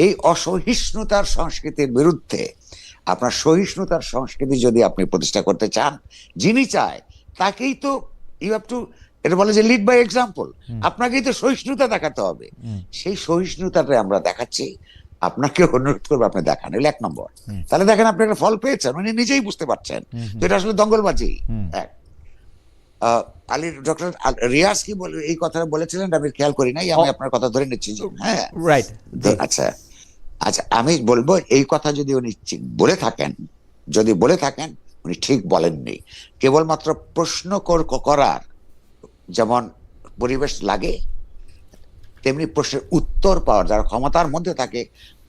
এই অসহিষ্ণুতার সংস্কৃতির বিরুদ্ধে আপনার সহিষ্ণুতার সংস্কৃতি যদি আপনি প্রতিষ্ঠা করতে চান, যিনি চায় তাকেই তো ইউ হ্যাভ টু, এটা বলে যে লিড বাই এক্সাম্পল। আপনাকেই তো সহিষ্ণুতা দেখাতে হবে। সেই সহিষ্ণুতাটা আমরা দেখাচ্ছি, আপনাকে অনুরোধ করবো আপনি দেখান, এগুলো 1 নম্বর। তাহলে দেখেন আপনি একটা ফল পেয়েছেন, উনি নিজেই বুঝতে পারছেন তো এটা আসলে দঙ্গলবাজি। এক আলী ডক্টর রিয়াজ কি বলে এই কথাটা বলেছিলেন আমি খেয়াল করি নাই, আমি আপনার কথা ধরে নিচ্ছি। হ্যাঁ, রাইট। আচ্ছা আচ্ছা, আমি বলবো এই কথা যদি উনি বলে থাকেন উনি ঠিক বলেননি। কেবলমাত্র প্রশ্ন করার যেমন পরিবেশ লাগে, তেমনি প্রশ্নের উত্তর পাওয়ার, যারা ক্ষমতার মধ্যে থাকে,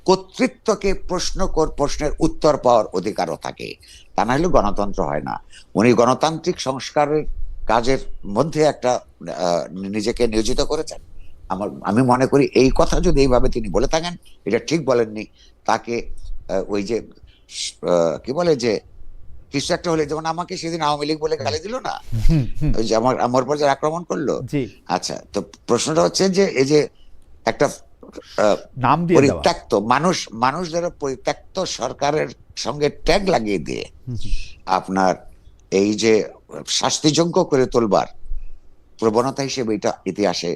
কর্তৃত্বকে প্রশ্নের উত্তর পাওয়ার অধিকারও থাকে। তা না হলে গণতন্ত্র হয় না। উনি গণতান্ত্রিক সংস্কারের কাজের মধ্যে একটা নিজেকে নিয়োজিত করেছেন। আমি মনে করি এই কথা যদি এইভাবে তিনি বলে থাকেন, এটা ঠিক বলেননি। তাকে ওই যে কি বলে যে কিছু একটা হলে, যেমন আমাকে সেদিন আওয়ামী লীগ বলে গালি দিল না, ওই যে আমার উপর যে আক্রমণ করলো। আচ্ছা, তো প্রশ্নটা হচ্ছে যে এই যে একটা নাম দিয়ে পরিত্যক্ত মানুষ যারা পরিত্যক্ত সরকারের সঙ্গে ট্যাগ লাগিয়ে দিয়ে আপনার এই যে শাস্তিযোগ্য করে তোলবার প্রবণতা হিসেবে এটা ইতিহাসে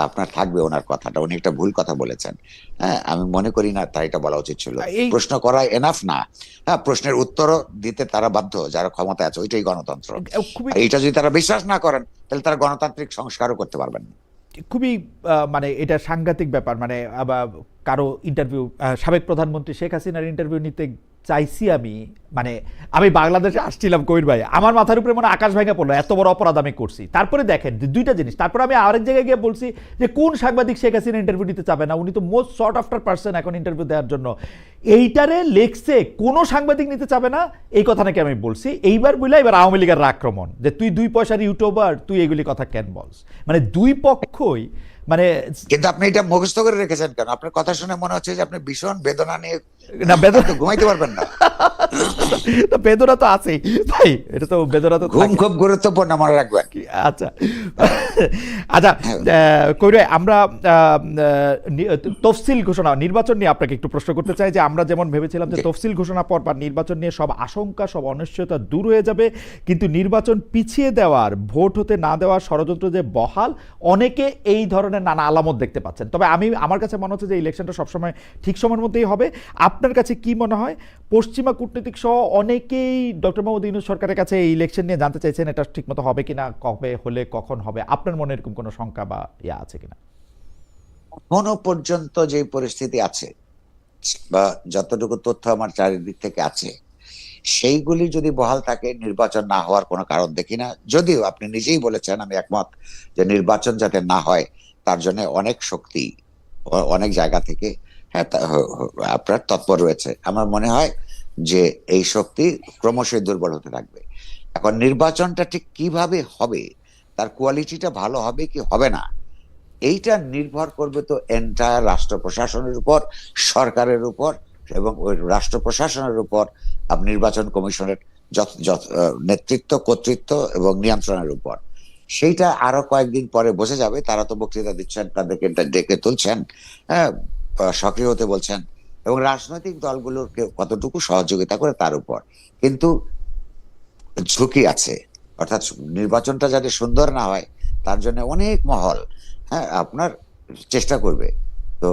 আপনার থাকবে। ওনার কথাটা, উনি একটা ভুল কথা বলেছেন। হ্যাঁ, আমি মনে করি না তাই এটা বলা উচিত ছিল। প্রশ্ন করা এনাফ না, হ্যাঁ, প্রশ্নের উত্তরও দিতে তারা বাধ্য যারা ক্ষমতা আছে, ওইটাই গণতন্ত্র। এইটা যদি তারা বিশ্বাস না করেন তাহলে তারা গণতান্ত্রিক সংস্কারও করতে পারবেন না। খুবই মানে এটা সাংঘাতিক ব্যাপার। মানে কারো ইন্টারভিউ, সাবেক প্রধানমন্ত্রী শেখ হাসিনার ইন্টারভিউ নিতে চাইছি মানে আমি বাংলাদেশে আসছিলাম কবির ভাই, আমার মাথার উপরে মানে আকাশ ভেঙে পড়লো, এত বড় অপরাধ আমি করছি। তারপরে দেখেন দুইটা জিনিস, তারপরে আমি আরেক জায়গায় গিয়ে বলছি যে কোন সাংবাদিক শেখ হাসিনা ইন্টারভিউ নিতে চাবে না, উনি তো মোস্ট শর্ট আফটার পার্সন এখন ইন্টারভিউ দেওয়ার জন্য। এইটারে লেখছে কোনো সাংবাদিক নিতে চাবে না, এই কথা নাকি আমি বলছি। এইবার বলে এবার আওয়ামী লীগের আক্রমণ যে তুই 2 পয়সার ইউটিউবার, তুই এগুলি কথা কেন বলস। মানে দুই পক্ষই মানে। কিন্তু আপনি এটা মুখস্থ করে রেখেছেন কেন? আপনার কথা শুনে মনে হচ্ছে যে আপনি ভীষণ বেদনা নিয়ে না, বেদনা ঘুমাইতে পারবেন না। বেদনা তো আছেই ভাই, এটা তো বেদনা তো ঘুম খুব গুরুত্বপূর্ণ, মনে রাখবেন। আচ্ছা আচ্ছা, কইরে আমরা তফসিল ঘোষণা নির্বাচন নিয়ে আপনাকে একটু প্রশ্ন করতে চাই যে আমরা যেমন ভেবেছিলাম যে তফসিল ঘোষণা পর বা নির্বাচন নিয়ে সব আশঙ্কা, সব অনিশ্চয়তা দূর হয়ে যাবে, কিন্তু নির্বাচন পিছিয়ে দেওয়ার, ভোট হতে না দেওয়ার ষড়যন্ত্র যে বহাল, অনেকে এই ধরনের নানা আলামত দেখতে পাচ্ছেন। তবে আমার কাছে মনে হচ্ছে যে ইলেকশনটা সবসময় ঠিক সময়ের মধ্যেই হবে। আপনার কাছে কি মনে হয়? পশ্চিমা কূটনীতিক সহ অনেকেই ডক্টর মোহাম্মদ ইউনূস সরকারের কাছে এই ইলেকশন নিয়ে জানতে চাইছেন এটা ঠিকমতো হবে কিনা, কবে হলে কখন হবে। আপনার মনে এরকম কোনো শঙ্কা বা ইয়া আছে কিনা? এখনো পর্যন্ত যে পরিস্থিতি আছে বা যতটুকু তথ্য আমার চারিদিক থেকে আছে, সেইগুলি যদি বহাল থাকে, নির্বাচন না হওয়ার কোনো কারণ দেখি না। যদিও আপনি নিজেই বলেছেন, আমি একমত, যে নির্বাচন যাতে না হয় তার জন্য অনেক শক্তি অনেক জায়গা থেকে আপনার তৎপর রয়েছে। আমার মনে হয় যে এই শক্তি ক্রমশই দুর্বল হতে থাকবে। এখন নির্বাচনটা ঠিক কিভাবে হবে, তার কোয়ালিটিটা ভালো হবে কি হবে না, এইটা নির্ভর করবে তো এন্টায়ার রাষ্ট্র প্রশাসনের উপর, সরকারের উপর, এবং ওই রাষ্ট্র প্রশাসনের উপর নির্বাচন কমিশনের নেতৃত্ব, কর্তৃত্ব এবং নিয়ন্ত্রণের উপর। সেইটা আরো কয়েকদিন পরে বোঝা যাবে। তারা তো বক্তৃতা দিচ্ছেন, তাদেরকে ডেকে তুলছেন, হ্যাঁ, সক্রিয় হতে বলছেন, এবং রাজনৈতিক দলগুলোকে কতটুকু সহযোগিতা করে তার উপর। কিন্তু ঝুঁকি আছে, অর্থাৎ নির্বাচনটা যাতে সুন্দর না হয় তার জন্য অনেক মহল, হ্যাঁ, আপনার চেষ্টা করবে। তো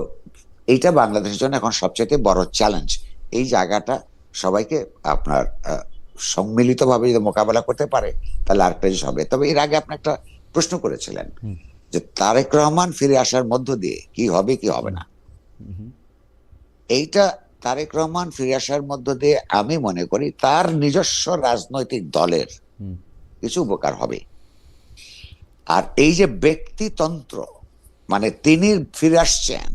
এইটা বাংলাদেশের জন্য এখন সবচেয়ে বড় চ্যালেঞ্জ। এই জায়গাটা সবাইকে আপনার সম্মিলিতভাবে যদি মোকাবেলা করতে পারে তাহলে আরেকটা জিনিস হবে। তবে এর আগে আপনি একটা প্রশ্ন করেছিলেন যে তারেক রহমান ফিরে আসার মধ্য দিয়ে কি হবে কি হবে না। এইটা তারেক রহমান ফিরে আসার মধ্য দিয়ে আমি মনে করি তার নিজস্ব রাজনৈতিক দলের কিছু উপকার হবে। আর এই যে ব্যক্তিতন্ত্র, মানে তিনি ফিরে আসছেন,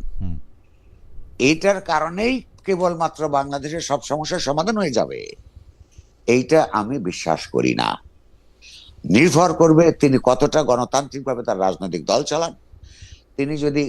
এইটার কারণেই কেবলমাত্র বাংলাদেশের সব সমস্যার সমাধান হয়ে যাবে, এইটা আমি বিশ্বাস করি না। নির্ভর করবে তিনি কতটা গণতান্ত্রিকভাবে তার রাজনৈতিক দল চালান। তিনি যদি